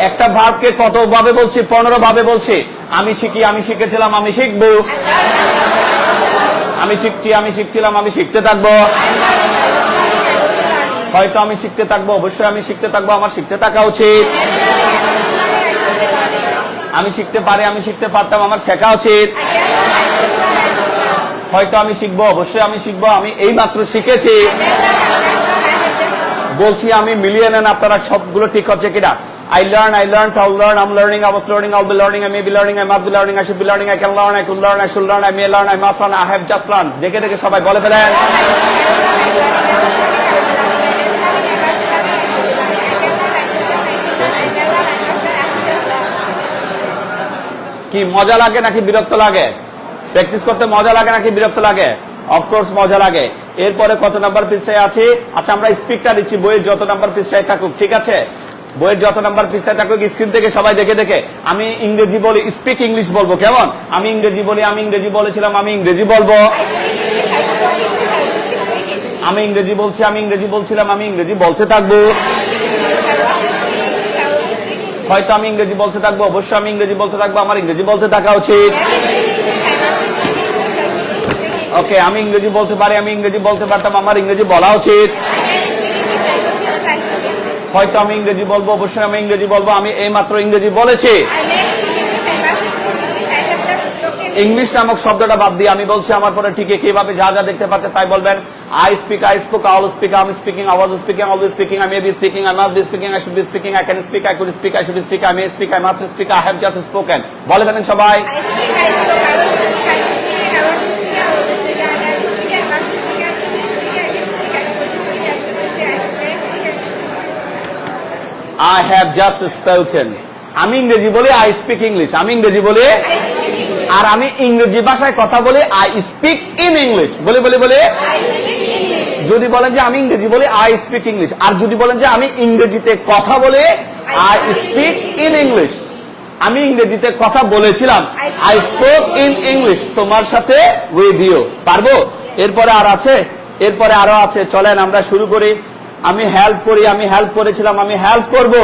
একটা ভার্বকে কত ভাবে বলছি? 15 ভাবে বলছি। আমি শিখি, আমি শিখেছিলাম, আমি শিখবো, আমি শিখছি, আমি শিখছিলাম, আমি শিখতে থাকবো, হয়তো আমি শিখতে থাকবো, অবশ্যই আমি শিখতে থাকবো, আমার শিখতে থাকা উচিত, আমি শিখতে পারি, আমি শিখতে পারতাম, আমার শেখা উচিত, হয়তো আমি শিখবো, অবশ্যই আমি শিখবো, আমি এই মাত্র শিখেছি। বলছি আমি মিলিয়ে নেন আপনারা সবগুলো ঠিক হচ্ছে কিনা। I learn, I learned, I'll learn, I'm learning, I was learning, I'll be learning, I may be learning, I must be learning, I should be learning, I can learn, I could learn, I should learn, I may learn, I must learn, I have just learned। দেখে দেখে সবাই বলে ফেলেন। কি মজা লাগে নাকি বিরক্ত লাগে? প্র্যাকটিস করতে মজা লাগে নাকি বিরক্ত লাগে? অফকোর্স মজা লাগে। এরপরে কত নাম্বার পৃষ্ঠায় আছে? আচ্ছা আমরা স্পিকটা দিচ্ছি বইয়ের যত নাম্বার পৃষ্ঠায় থাকুক, ঠিক আছে? বইয়ের যত নাম্বার পৃষ্ঠায় থাকুক স্ক্রিন থেকে সবাই দেখে দেখে। আমি ইংরেজি বলি, স্পিক ইংলিশ বলবো, কেমন? আমি ইংরেজি বলি, আমি ইংরেজি বলেছিলাম, আমি ইংরেজি বলবো, আমি ইংরেজি বলছি, আমি ইংরেজি বলছিলাম, আমি ইংরেজি বলতে থাকবো, হয়তো আমি ইংরেজি বলতে থাকবো, অবশ্যই আমি ইংরেজি বলতে থাকবো, আমার ইংরেজি বলতে থাকা উচিত, ওকে আমি ইংরেজি বলতে পারি, আমি ইংরেজি বলতে পারতাম, আমার ইংরেজি বলা উচিত, হয়তো আমি ইংরেজি বলবো, অবশ্যই আমি ইংরেজি বলবো, আমি এই মাত্র ইংরেজি বলেছি। ইংলিশ নামক শব্দটা বাদ দিয়ে আমি বলছি আমার পরে ঠিক কিভাবে যা যা দেখতে পাচ্ছে তাই বলবেন। I speak, I spoke, I will speak, I am speaking, I was speaking, I will speaking, I may be speaking, I must be speaking, I should be speaking, I can speak, I could speak, I should speak, I may speak, I must speak, I have just spoken. বলে ফেলেন সবাই। I have just spoken. আমি ইংরেজি বলি I speak English, আমি ইংরেজি বলি, আর আমি ইংরেজি ভাষায় কথা বলি আই স্পিক ইন ইংলিশ। বলে বলে বলে যদি বলেন যে আমি ইংরেজি বলি আই স্পিক ইংলিশ, আর যদি বলেন যে আমি ইংরেজিতে কথা বলি আই স্পিক ইন ইংলিশ। আমি ইংরেজিতে কথা বলেছিলাম, আই স্পোক ইন ইংলিশ, তোমার সাথে উইথ ইউ। পারবো? এরপরে আর আছে, এরপরে আরো আছে, চলেন আমরা শুরু করি। আমি হেল্প করি, আমি হেল্প করেছিলাম, আমি হেল্প করব,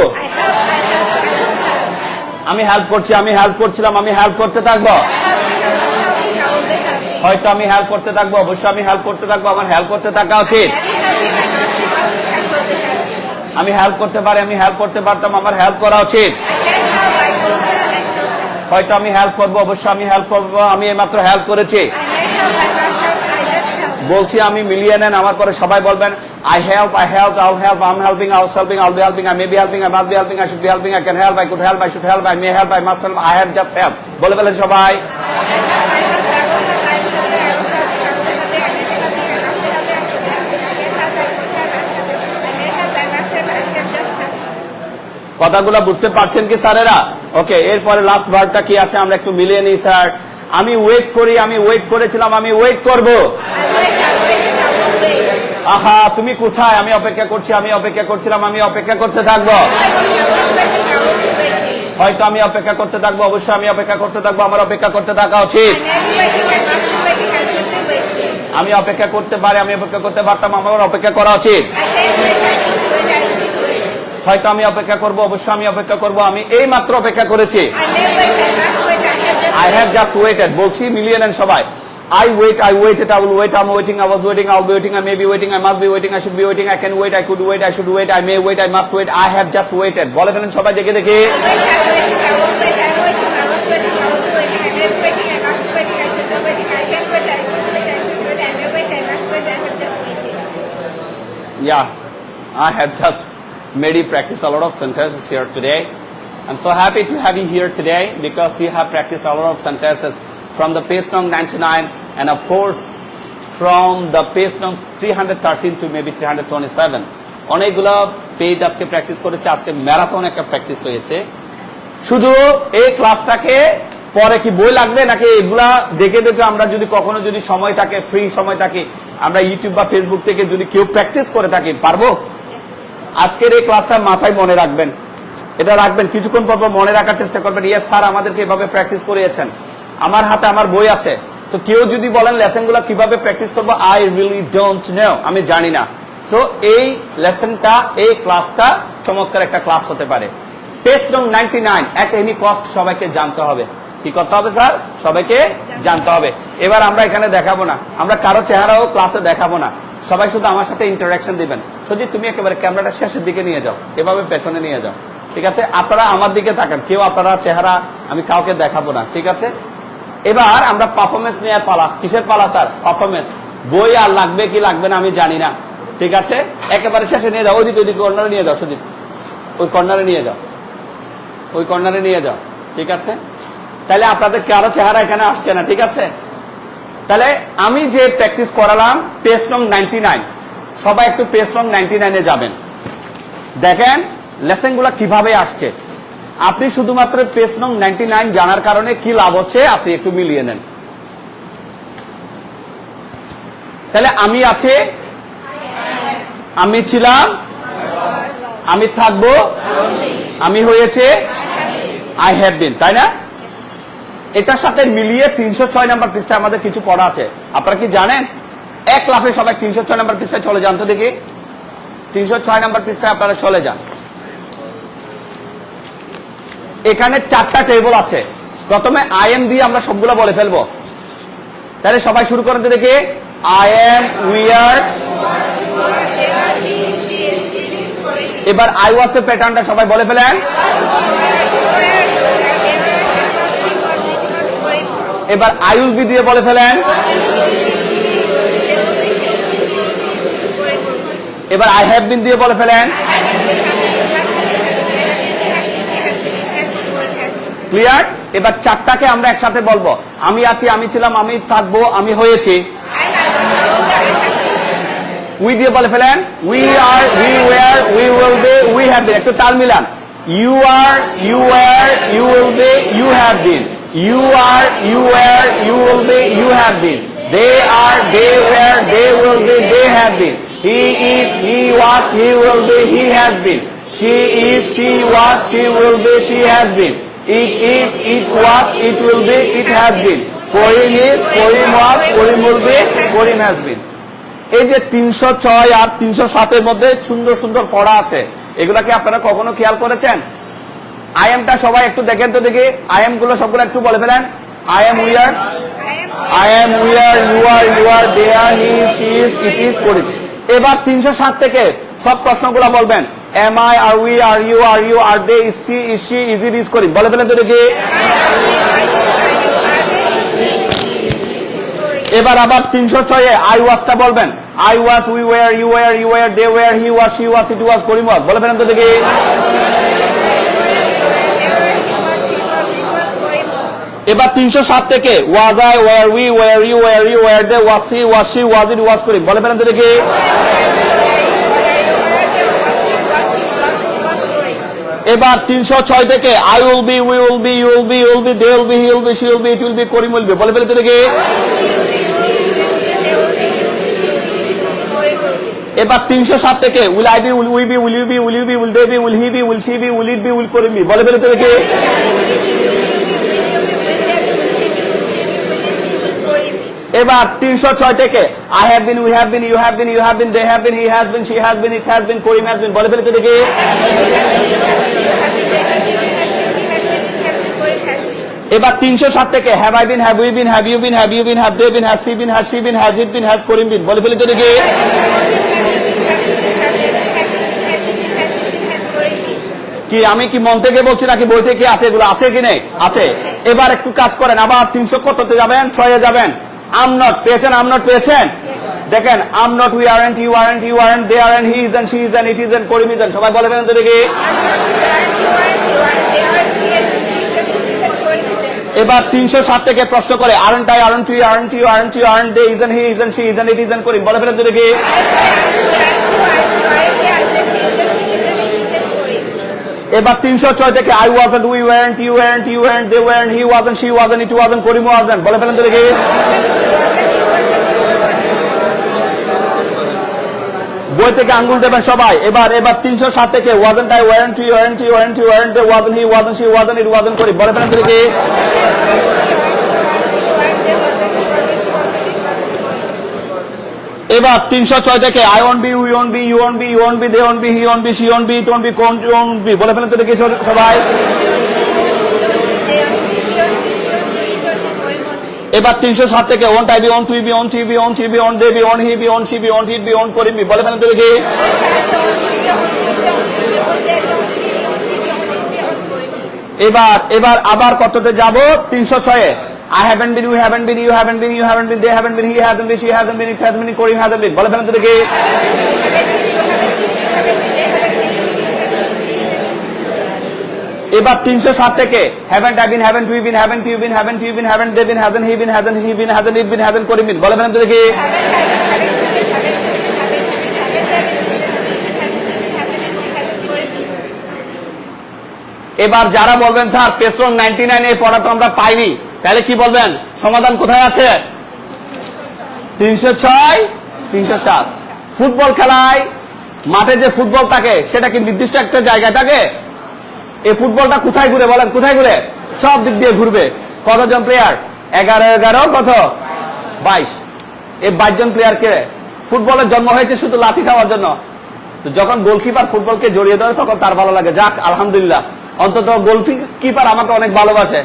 আমি হেল্প করছি, আমি হেল্প করছিলাম, আমি হেল্প করতে থাকবো। হয়তো আমি হেল্প করতে থাকবো, অবশ্যই আমি হেল্প করতে থাকবো, আমার হেল্প করতে থাকা উচিত। আমি হেল্প করতে পারি, আমি হেল্প করতে পারতাম, আমার হেল্প করা উচিত। হয়তো আমি হেল্প করবো, অবশ্যই আমি হেল্প করবো, আমি এইমাত্র হেল্প করেছি। বলছি আমি মিলিয়ে নেন, আমার পরে সবাই বলবেন I help, I help, I'll help, I'm helping, I was helping, I'll be helping, I may be helping, I must be helping, I should be helping, I can help, I could help, I should help, I may help, I must help, I have just helped. বলে ফেলেন সবাই। কথাগুলো বুঝতে পারছেন কি স্যারেরা? ওকে, এরপরে last ভার্বটা কি আছে আমরা একটু মিলিয়ে নিই স্যার। আমি ওয়েট করি, আমি ওয়েট করেছিলাম, আমি ওয়েট করব। আহা, তুমি কোথায়? আমি অপেক্ষা করছি, আমি অপেক্ষা করছিলাম, আমি অপেক্ষা করতে থাকবো। হয়তো আমি অপেক্ষা করতে থাকবো, অবশ্যই আমি অপেক্ষা করতে থাকবো, আমার অপেক্ষা করতে থাকা উচিত। আমি অপেক্ষা করতে পারি, আমি অপেক্ষা করতে পারতাম, আমার অপেক্ষা করা উচিত। হয়তো আমি অপেক্ষা করব, অবশ্যই আমি অপেক্ষা করব, আমি এই মাত্র অপেক্ষা করেছি। I have just waited. বলছি মিলিয়ে নেন সবাই। I wait, I waited, I will wait, I'm waiting, I was waiting, I'll be waiting, I may be waiting, I must be waiting, I should be waiting, I can wait, I could wait, I should wait, I may wait, I must wait, I have just waited. বলে ফেলেন সবাই দেখে দেখে। Yeah, I have just made you practice a lot of sentences here today. I'm so happy to have you here today because you have practiced a lot of sentences from the page number 99 and of course from the page number 313 to maybe 327. অনেকগুলো page আজকে practice করেছে, আজকে marathon একটা practice হয়েছে। শুধু এই ক্লাসটাকে পরে কি বই লাগবে নাকি এগুলা দেখে দেখে আমরা যদি কখনো যদি সময় থাকে, ফ্রি সময় থাকে, আমরা ইউটিউব বা ফেসবুক থেকে যদি কেউ প্র্যাকটিস করে থাকি, পারবো? আজকের এই ক্লাসটা মাথায় মনে রাখবেন, এটা রাখবেন, কিছুক্ষণ পর মনে রাখার চেষ্টা করবেন। ইয়েস স্যার আমাদেরকে এভাবে প্র্যাকটিস করিয়েছেন, আমার হাতে আমার বই আছে। তো কেউ যদি বলেন লেসনগুলো কিভাবে প্র্যাকটিস করবো, আই রিয়েলি ডোন্ট নো, আমি জানি না। সো এই লেসনটা, এই ক্লাসটা চমৎকার একটা ক্লাস হতে পারে। Page number 99 at any cost সবাইকে জানতে হবে। কি করতে হবে স্যার? সবাইকে জানতে হবে। এবার আমরা এখানে দেখাবো না, আমরা কারো চেহারাও ক্লাসে দেখাবো না, সবাই শুধু আমার সাথে ইন্টারাকশন দিবেন। যদি তুমি একেবারে ক্যামেরাটা শেষের দিকে নিয়ে যাও, এভাবে পেছনে নিয়ে যাও, ঠিক আছে? আপনারা আমার দিকে তাকান, কেউ আপনারা চেহারা আমি কাউকে দেখাবো না, ঠিক আছে? এবার আমরা পারফরমেন্স নেওয়ার পালা। কিসের পালা স্যার? পারফরমেন্স। বই আর লাগবে কি লাগবে না আমি জানি না, ঠিক আছে? একেবারে শেষে নিয়ে যাও, ওইদিকে ওইদিকে কর্নারে নিয়ে যাও, সুদীপ ওই কর্নারে নিয়ে যাও, ওই কর্নারে নিয়ে যাও, ঠিক আছে? তাহলে আপনাদের কারো চেহারা এখানে আসছে না, ঠিক আছে? তাহলে আমি যে প্র্যাকটিস করালাম পেজ নম্বর 99, সবাই একটু পেজ নম্বর 99-এ যাবেন, দেখেন লেসনগুলো কিভাবে আসছে। আপনি শুধুমাত্র পেজ নম্বর 99 জানার কারণে কি লাভ হচ্ছে আপনি একটু মিলিয়ে নেন। তাহলে আমি আছে, আমি ছিলাম, আমি থাকবো, আমি হয়েছে, আই হ্যাভ বিন, তাই না? এটার সাথে মিলিয়ে 306 নম্বর পৃষ্ঠায় আমাদের কিছু পড়া আছে। আপনারা কি জানেন? এক লাফে সবাই 306 নম্বর পৃষ্ঠায় চলে যান তো দেখি। 306 নম্বর পৃষ্ঠায় আপনারা চলে যান। এখানে 4টা টেবিল আছে। প্রথমে আই এম দিয়ে আমরা সবগুলো বলে ফেলবো। তাহলে সবাই শুরু করেন তো দেখি। I M, we are. এবার আই ওয়াজ এর প্যাটার্নটা সবাই বলে ফেলেন। এবার আই উইল বি দিয়ে বলে ফেলেন। এবার আই হ্যাভ বিন দিয়ে বলে ফেলেন। ক্লিয়ার? এবার চারটাকে আমরা একসাথে বলবো। আমি আছি, আমি ছিলাম, আমি থাকবো, আমি হয়েছি। উই দিয়ে বলে ফেলেন। We are, we were, we will be, we have been. একটু তাল মিলান। You are, you were, you will be, you have been. You are, you were, you will be, you have been. They are, they were, they will be, they have been. He is, he was, he will be, he has been. She is, she was, she will be, she has been. It is, it was, it will be, it has been. Karim is, Karim was, Karim will be, Karim has been. এই যে 306 আর 307 এর মধ্যে সুন্দর সুন্দর পড়া আছে, এগুলা কি আপনারা কখনো খেয়াল করেছেন? আই এমটা সবাই একটু দেখেন তো দেখি। আই এম গুলো সবগুলো একটু বলে ফেলেন। I am, we are, I am, we are, you are, they are, he is, she is, it is, করিম। এবার 307 থেকে সব প্রশ্নগুলো বলবেন। Am I, are we, are you, are they, is she, is it, is, করিম। বলে ফেলেন তো দেখি। এবার আবার 306 এ I was টা বলবেন। I was, we were, you were, they were, he was, she was, it was, Karim was। বলে ফেলেন তো দেখি। এবার 307 থেকে was I, were we, were you, were they, was he, was it, was, করিম। বলে ফেলেন তো দেখি। এবার 306 থেকে I will be, we will be, you will be, they will be, he will be, she will be, it will be, Karim will be। বলে ফেলেন তো দেখি। এবার 307 থেকে will I be, will we be, will you be, will you be, will they be, will he be, will she be, will it be, will Karim be। বলে ফেলেন তো দেখি। এবার 306 থেকে I have been, we have been, you have been, they have been, he has been, she has been, it has been, Karim has been। বলে ফেলেন তো দেখি। এবার 307 থেকে have I been, have we been, have you been, have they been, has she been, has it been, has Karim been। বলে ফেলেন তো দেখি। কি আমি কি মন থেকে বলছি নাকি বই থেকে আছে? এগুলো আছে কি নেই? আছে। এবার একটু কাজ করেন, আবার 300 কততে যাবেন? 6 এ যাবেন। I'm not পেয়েছেন, I'm not পেয়েছেন। দেখেন I'm not, we aren't, you aren't, they aren't, he isn't, she isn't, it isn't, Karim isn't। সবাই বলে ফেলেন তো দেখি। এবার 307 থেকে প্রশ্ন করে aren't I, aren't we, aren't you, aren't they, isn't he, isn't she, isn't it, isn't, করিম। বলে ফেলেন তো দেখি। এবার 306 থেকে I wasn't, we weren't, you weren't, they weren't, he wasn't, she wasn't, it wasn't, Karim wasn't। বলে ফেলেন তো দেখি। বই থেকে আঙ্গুল দেবেন সবাই। এবার 307 থেকে wasn't I, weren't you, they, wasn't he, wasn't she, wasn't it, wasn't, করিম। বলে ফেলেন তো দেখি। এবার 306 থেকে I won't be, we won't be, you won't be, they won't be, he won't be, she won't be, it won't be, won't be। বলে ফেলেন তো দেখি সবাই। এবার 307 থেকে won't I be, won't we be, won't he be, won't they be, won't he be, won't she be, won't it be, won't Karim be। বলে ফেলেন তো দেখি। এবার আবার কততে যাব? 306 এ I haven't been, we haven't been, you haven't been, they haven't been, he hasn't been, she hasn't been, it hasn't been, Karim hasn't been। বলে ফেলেন তো দেখি। এবার 307 থেকে haven't I been, haven't we been, haven't you been, haven't they been, hasn't he been, hasn't it been, hasn't Karim been। বলে ফেলেন তো দেখি। এবার যারা বলবেন স্যার পেছন 99 এ পড়া তো আমরা পাইনি, তাহলে কি বলবেন? সমাধান কোথায় আছে? 306, 307। ফুটবল খেলায় মাঠে যে ফুটবল থাকে সেটা কি নির্দিষ্ট একটা জায়গায় থাকে? এই ফুটবলটা কোথায় ঘুরে বলেন? কোথায় ঘুরে? সব দিক দিয়ে ঘুরবে। কতজন প্লেয়ার? 11 কত? 22। এই 22 জন প্লেয়ার কে? ফুটবলের জন্ম হয়েছে শুধু লাথি খাওয়ার জন্য। তো যখন গোলকিপার ফুটবলকে জড়িয়ে ধরে তখন তার ভালো লাগে। যাক আলহামদুলিল্লাহ, অন্তত গোলকিপার আমাকে অনেক ভালোবাসে।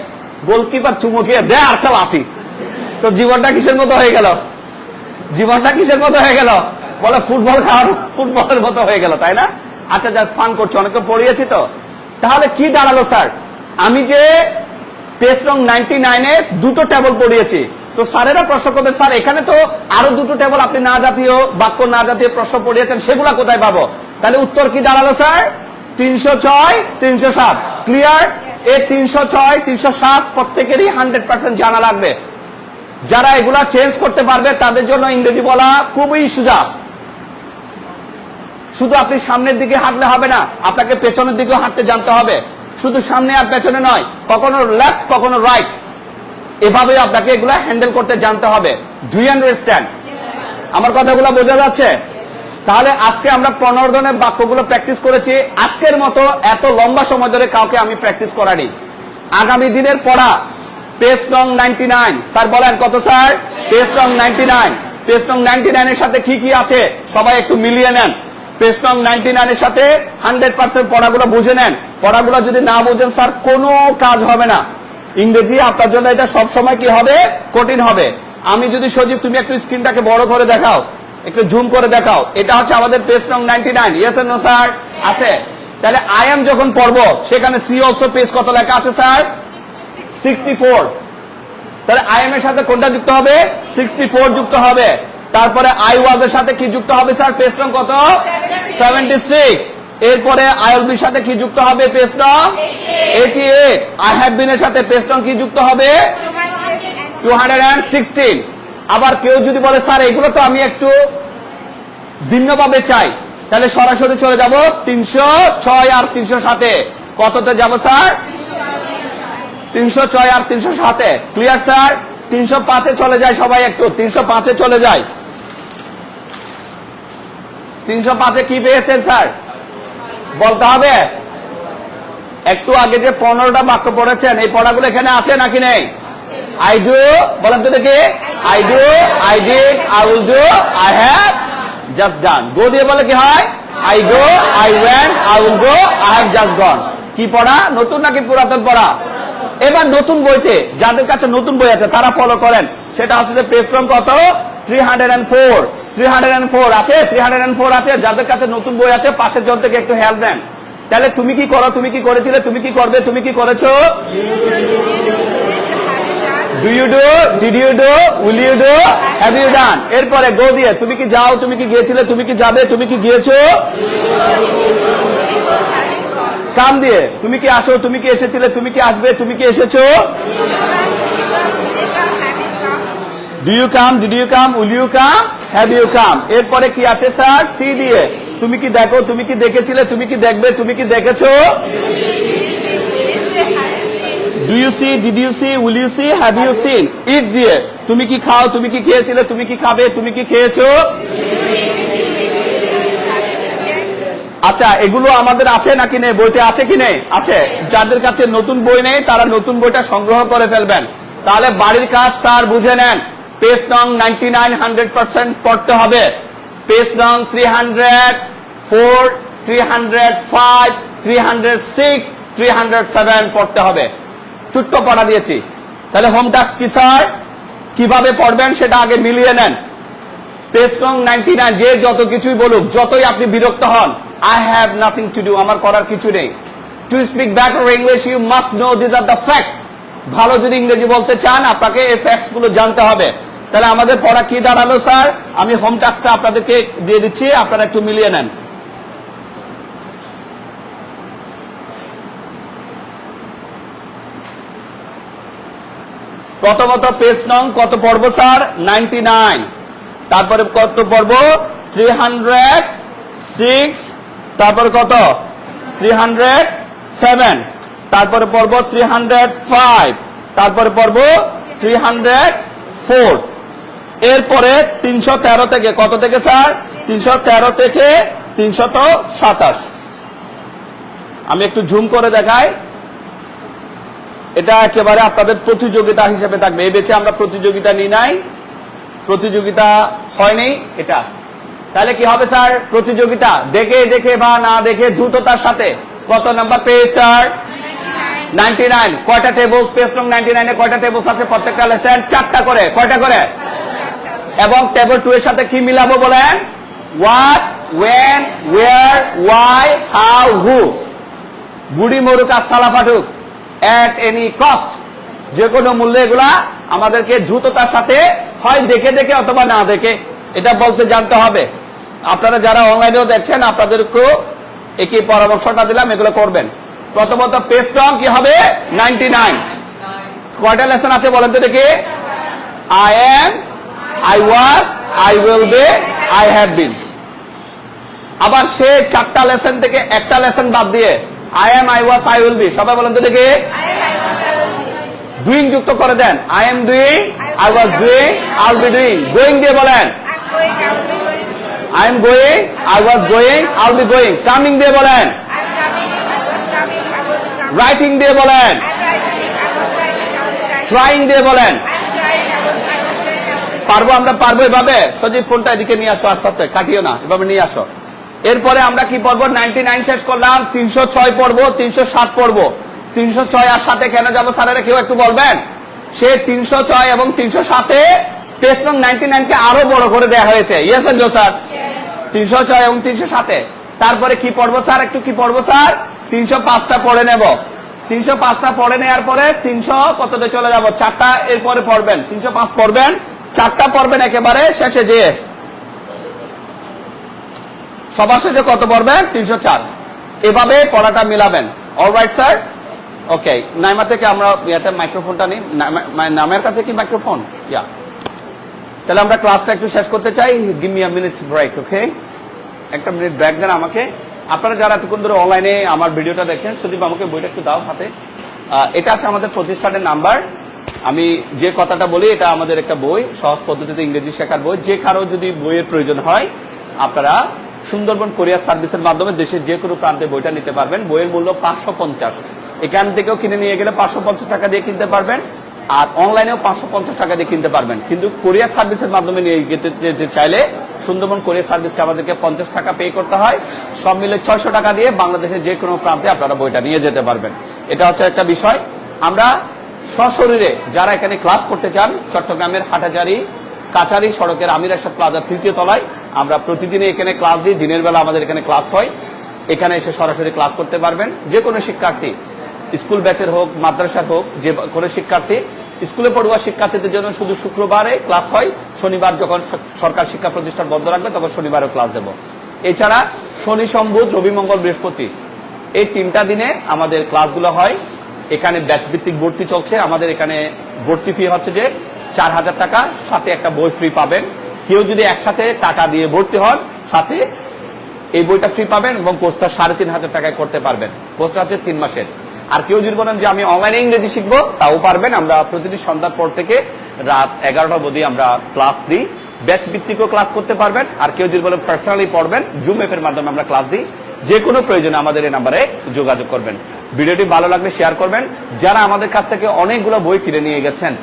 গোলকিপার চুমু খেয়ে দেয় আর লাথি। তো জীবনটা কিসের মতো হয়ে গেল? জীবনটা কিসের মতো হয়ে গেল? বলে ফুটবল খাওয়ার ফুটবলের মতো হয়ে গেল, তাই না? আচ্ছা, যা ফান করছে, অনেকে পড়িয়েছি তো। তাহলে কি দাঁড়ালো স্যার? আমি যে পেজ নং 99 এ দুটো টেবল পড়িয়েছি। তো স্যারেরা প্রশ্ন করবে, স্যার এখানে তো আরো দুটো টেবল আপনি না জাতীয় বাক্য না জাতীয় প্রশ্ন পড়িয়েছেন, সেগুলা কোথায় পাবো? তাহলে উত্তর কি দাঁড়ালো স্যার? 306, 307। ক্লিয়ার? এই 306, 307 প্রত্যেকেরই 100% জানা লাগবে। যারা এগুলা চেঞ্জ করতে পারবে তাদের জন্য ইংরেজি বলা খুবই সোজা। শুধু আপনি সামনের দিকে হাঁটলে হবে না, আপনাকে পেছনের দিকেও হাঁটতে জানতে হবে। শুধু সামনে আর পেছনে নয়, কখনো লেফট কখনো রাইট, এভাবে আপনাকে এগুলা হ্যান্ডেল করতে জানতে হবে। Do you understand? আমার কথাগুলো বোঝা যাচ্ছে? তাহলে আজকে আমরা 15 ধরনের বাক্যগুলো প্র্যাকটিস করেছি। আজকের মতো এত লম্বা সময় ধরে কাউকে আমি প্র্যাকটিস করানি। আগামী দিনের পড়া পেজ নং 99। স্যার বলেন কত স্যার? পেজ নং 99। পেজ নং 99 এর সাথে কি কি আছে সবাই একটু মিলিয়ে নেন। পেজ নং 99 এর সাথে 100% পড়াগুলো বুঝে নেন। পড়াগুলো যদি না বুঝেন স্যার কোনো কাজ হবে না। ইংরেজি আপনার জন্য এটা সব সময় কি হবে? কঠিন হবে। আমি যদি সজীব তুমি একটু স্ক্রিনটাকে বড় করে দেখাও, একটু জুম করে দেখাও, এটা হচ্ছে আমাদের পেজ নং 99। Yes and no sir? আছে। তাহলে আই এম যখন পড়বো সেখানে সি অলসো পেজ কত লেখা আছে স্যার? 64। তাহলে আই এম এর সাথে কোনটা যুক্ত হবে? 64 যুক্ত হবে। তারপরে আই ওয়াজ এর সাথে কি যুক্ত হবে স্যার? পেজ নং কত? 76। এরপরে আই উইল বি সাথে কি যুক্ত হবে? পেজ নং 88। আই হ্যাভ বিন এর সাথে পেজ নং কি যুক্ত হবে? 216। আবার কেউ যদি বলে স্যার এগুলো তো আমি একটু ভিন্নভাবে চাই, তাহলে সরাসরি চলে যাব 306 আর 307-এ। কততে যাব স্যার? 306 আর 307-এ। Clear sir? 305-এ চলে যায় সবাই, একটু 305-এ চলে যায়। 305-এ কি পেয়েছেন স্যার? বলতে হবে। একটু আগে যে 15টা বাক্য পড়েছেন, এই পড়াগুলো এখানে আছে নাকি নেই? আই ডু, বলেন তো দেখি। I do, I did, I will do, I have just done. Go দিয়ে বলে কি হয়? I go, I went, I will go, I have just gone. কি পড়া? নতুন নাকি পুরাতন পড়া? এবার নতুন বইতে যাদের কাছে নতুন বই আছে তারা ফলো করেন। সেটা হচ্ছে যে পেজ নং কত? 304। 304 আছে? 304 আছে? যাদের কাছে নতুন বই আছে পাশের জন থেকে একটু হেল্প দেন। তাহলে তুমি কি করো, তুমি কি করেছিলে, তুমি কি করবে, তুমি কি করেছো? Do you do, did you do, will you do, have you done. এরপরে গো দিয়ে তুমি কি যাও, তুমি কি গিয়েছিলে, তুমি কি যাবে, তুমি কি গিয়েছো। কাম দিয়ে তুমি কি আসো, তুমি কি এসেছিলে, তুমি কি আসবে, তুমি কি এসেছো। Do you come, did you come, will you come, have you come. এরপরে কি আছে স্যার? সি দিয়ে তুমি কি দেখো, তুমি কি দেখেছিলে, তুমি কি দেখবে, তুমি কি দেখেছো। Do you see, did you see, will you see, have you seen. It দিয়ে তুমি কি খাও, তুমি কি খেয়েছিলে, তুমি কি খাবে, তুমি কি খেয়েছো। আচ্ছা, এগুলো আমাদের আছে নাকি নেই? বইতে আছে কি নেই? আছে। যাদের কাছে নতুন বই নেই তারা নতুন বইটা সংগ্রহ করে ফেলবেন। তাহলে বাড়ির কাজ স্যার বুঝে নেন। পেজ নং 99 100% পড়তে হবে। পেজ নং 304, 305, 306, 307 পড়তে হবে। ছোট্ট পড়া দিয়েছি। তাহলে হোম টাস্ক কি স্যার? কিভাবে পড়বেন সেটা আগে মিলিয়ে নেন। পেজ নং 99 যে যত কিছুই বলুক, যতই আপনি বিরক্ত হন, I have nothing to do, আমার করার কিছু নেই। To speak better English you must know these are the facts. ভালো যদি ইংরেজি বলতে চান আপনাকে এই ফ্যাক্টস গুলো জানতে হবে। তাহলে আমাদের পড়া কি দাঁড়ালো স্যার? আমি হোম টাস্কটা আপনাদেরকে দিয়ে দিচ্ছি, আপনারা একটু মিলিয়ে নেন। প্রথমত পেজ নং কত পড়বো স্যার? 99। তারপরে কত পড়বো? 306। তারপরে কত? 307। তারপরে পড়বো 305। তারপরে পড়বো 304। এরপরে 313 থেকে কত থেকে স্যার? 313 থেকে 327। আমি একটু জুম করে দেখাই। এটা একেবারে আপনাদের প্রতিযোগিতা হিসেবে থাকবে। এই বেচে আমরা প্রতিযোগিতা নিই নাই, প্রতিযোগিতা হয়নি এটা। তাহলে কি হবে স্যার? প্রতিযোগিতা দেখে দেখে বা না দেখে দ্রুততার সাথে। কত নাম্বার পেজ স্যার? 99। কয়টা টেবলস? পেজ নং 99 এ কয়টা টেবলস আছে? প্রত্যেকটা লেসন 4টা করে। কয়টা করে? এবং টেবল 2 এর সাথে কি মিলাবো বলেন? What, when, where, why, how, who. বুড়ি মরুক আর সালা ফাটুক, at any cost। যে কোনো মূল্যে এগুলা আমাদেরকে দ্রুততার সাথে হয় দেখে দেখে অথবা না দেখে এটা বলতে জানতে হবে। আপনারা যারা অনলাইনেও দেখছেন আপনাদেরকেও একই পরামর্শটা দিলাম, এগুলো করবেন। প্রথমত পেজ রং কি হবে 99। কয়টা লেসন আছে বলেন তো দেখি? I am, I was, I will be, I have been. আবার সে 4টা লেসন থেকে একটা লেসন বাদ দিয়ে I am, I was, I will be, সবাই বলেন তো দেখি? ডুইং যুক্ত করে দেন। I am doing, I was doing, I will be doing. Going দিয়ে বলেন I am going, I was going, I will be going. Coming দিয়ে বলেন, রাইটিং দিয়ে বলেন, ট্রাইং দিয়ে বলেন। পারবো, আমরা পারবো এভাবে। সজীব ফোনটা এদিকে নিয়ে আসো, আস্তে আস্তে কাটিও না, এভাবে নিয়ে আসো। এরপরে আমরা কি পড়বো? 99 শেষ করলাম, 306 পড়বো, 307 পড়বো। 306 আর 7 কেন যাবো স্যারেরা কেউ একটু বলবেন? সে 306 এবং 307 পেজ নং 99 কে আরো বড় করে দেওয়া হয়েছে। Yes and no sir? 306 এবং 307। তারপরে কি পড়বো স্যার? একটু কি পড়বো স্যার? 305টা পড়ে নেব। 305টা পড়ে নেওয়ার পরে 300 কততে চলে যাব? 4টা এরপরে পড়বেন। 305 পড়বেন, 4টা পড়বেন একেবারে শেষে যেয়ে। সবার শেষে কত পড়বেন? 304। এভাবে পড়াটা মিলাবেন। Alright sir? ওকে। নাইমা থেকে আমরা ইয়াতে মাইক্রোফোনটা নিই। নামের কাছে কি মাইক্রোফোন? ইয়া। তাহলে আমরা ক্লাসটা একটু শেষ করতে চাই। Give me a minutes break. Okay, একটা মিনিট ব্রেক দেন আমাকে। আপনারা যারা এতক্ষণ ধরে অনলাইনে আমার ভিডিওটা দেখেন, সুদীপ আমাকে বইটা একটু দাও হাতে। এটা আছে আমাদের প্রতিষ্ঠানের নাম্বার। আমি যে কথাটা বলি, এটা আমাদের একটা বই, সহজ পদ্ধতিতে ইংরেজি শেখার বই। যে কারো যদি বইয়ের প্রয়োজন হয় আপনারা সুন্দরবন কোরিয়ার সার্ভিসের মাধ্যমে দেশের যে কোনো প্রান্তে বইটা নিতে পারবেন। বইয়ের মূল্য 550। এখান থেকেও কিনে নিয়ে গেলে 550 টাকা দিয়ে কিনতে পারবেন, আর অনলাইনেও 550 টাকা দিয়ে কিনতে পারবেন। কিন্তু কোরিয়ার সার্ভিসের মাধ্যমে নিয়ে যেতে চাইলে সুন্দরবন কোরিয়ার সার্ভিসকে আমাদেরকে 50 টাকা পে করতে হয়। সব মিলে 600 টাকা দিয়ে বাংলাদেশের যে কোনো প্রান্তে আপনারা বইটা নিয়ে যেতে পারবেন। এটা হচ্ছে একটা বিষয়। আমরা সশরীরে যারা এখানে ক্লাস করতে চান, চট্টগ্রামের হাটাজারি কাছারি সড়কের আমির আরশাদ প্লাজা 3য় তলায় আমরা প্রতিদিনই এখানে ক্লাস দিই। দিনের বেলা আমাদের এখানে ক্লাস হয়। এখানে এসে সরাসরি ক্লাস করতে পারবেন। যে কোনো শিক্ষার্থী, স্কুল ব্যাচের হোক, মাদ্রাসার হোক, যে কোনো শিক্ষার্থী, স্কুলে পড়ুয়া শিক্ষার্থীদের জন্য শুধু শুক্রবারে ক্লাস হয়। শনিবার যখন সরকার শিক্ষা প্রতিষ্ঠান বন্ধ রাখবে তখন শনিবারও ক্লাস দেব। এছাড়া শনি, সোম, বুধ, রবি, মঙ্গল, বৃহস্পতি এই 3টা দিনে আমাদের ক্লাসগুলো হয়। এখানে ব্যাচ ভিত্তিক ভর্তি চলছে। আমাদের এখানে ভর্তি ফি হচ্ছে যে 4000 টাকা, সাথে একটা বই ফ্রি পাবেন। কেউ যদি একসাথে টাকা দিয়ে ভর্তি হন, সাথে এই বইটা ফ্রি পাবেন এবং কোর্সটা 3500 টাকায় করতে পারবেন। কোর্সটা হচ্ছে 3 মাসের। আর কেউ যদি বলেন যে আমি অনলাইনে ইংরেজি শিখবো, তাও পারবেন। আমরা প্রতিদিন সন্ধ্যার পর থেকে রাত 11টা অবধি আমরা ক্লাস দিই। ব্যাচ ভিত্তিকও ক্লাস করতে পারবেন। আর কেউ যদি বলেন পার্সোনালি পড়বেন, জুম অ্যাপের মাধ্যমে আমরা ক্লাস দিই। যে কোনো প্রয়োজনে আমাদের এই নাম্বারে যোগাযোগ করবেন। ভিডিওটি ভালো লাগলে শেয়ার করবেন। যারা আমাদের কাছ থেকে অনেকগুলো বই কিনে নিয়ে গেছেন,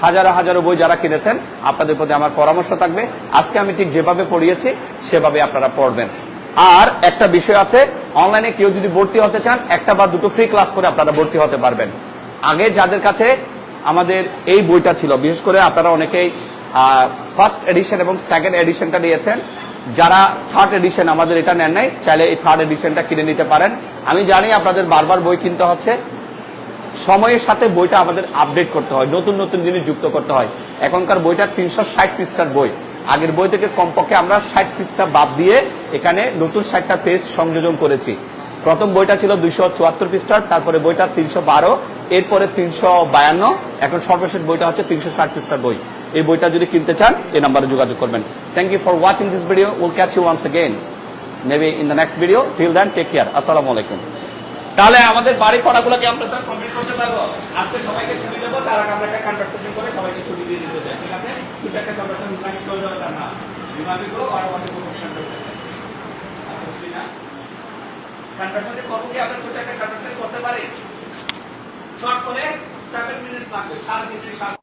হাজারো হাজারো বই যারা কিনেছেন, আপনাদের প্রতি আমার পরামর্শ থাকবে, আজকে আমি ঠিক যেভাবে পড়িয়েছি সেভাবে আপনারা পড়বেন। আর একটা বিষয় আছে, অনলাইনে কেউ যদি ভর্তি হতে চান, একটা বা দুটো ফ্রি ক্লাস করে আপনারা ভর্তি হতে পারবেন। আগে যাদের কাছে আমাদের এই বইটা ছিল, বিশেষ করে আপনারা অনেকেই ফার্স্ট এডিশন এবং সেকেন্ড এডিশনটা নিয়েছেন। যারা থার্ড এডিশন আমাদের এটা নেন নাই, চাইলে এই থার্ড এডিশনটা কিনে নিতে পারেন। আমি জানি আপনাদের বারবার বই কিনতে হচ্ছে। সময়ের সাথে বইটা আমাদের আপডেট করতে হয়, নতুন নতুন জিনিস যুক্ত করতে হয়। এখনকার বইটা 360 পৃষ্ঠার বই। আগের বই থেকে কমপক্ষে আমরা 60 পৃষ্ঠা বাদ দিয়ে এখানে নতুন 60টা পেজ সংযোজন করেছি। প্রথম বইটা ছিল 274 পৃষ্ঠার, তারপরে বইটা 312, এরপরে 352, এখন সর্বশেষ বইটা হচ্ছে 360 পৃষ্ঠার বই। এই বইটা যদি কিনতে চান এই নাম্বারে যোগাযোগ করবেন। Thank you for watching this video. Will catch you once again maybe in the next video. Till then take care. আসসালামু আলাইকুম। তাহলে আমাদের বাড়ি পড়াগুলোকে আমরা স্যার কমপ্লিট করতে পারবো। আজকে সবাইকে ছুটি দেবো, তার আগে আমরা একটা কনভারসেশন করে সবাইকে ছুটি দিয়ে দিতে চাই, ঠিক আছে? কিন্তু একটা কনভারসেশন নাকি চলে যাবে তার না, বিভাগীয় আর আমাদের কোনো কনভারসেশন আসলে না। কনভারসেশন করব কি আমরা ছোট একটা কনভারসেশন করতে পারি? শর্ট করে 7 মিনিটস লাগবে, 7 মিনিট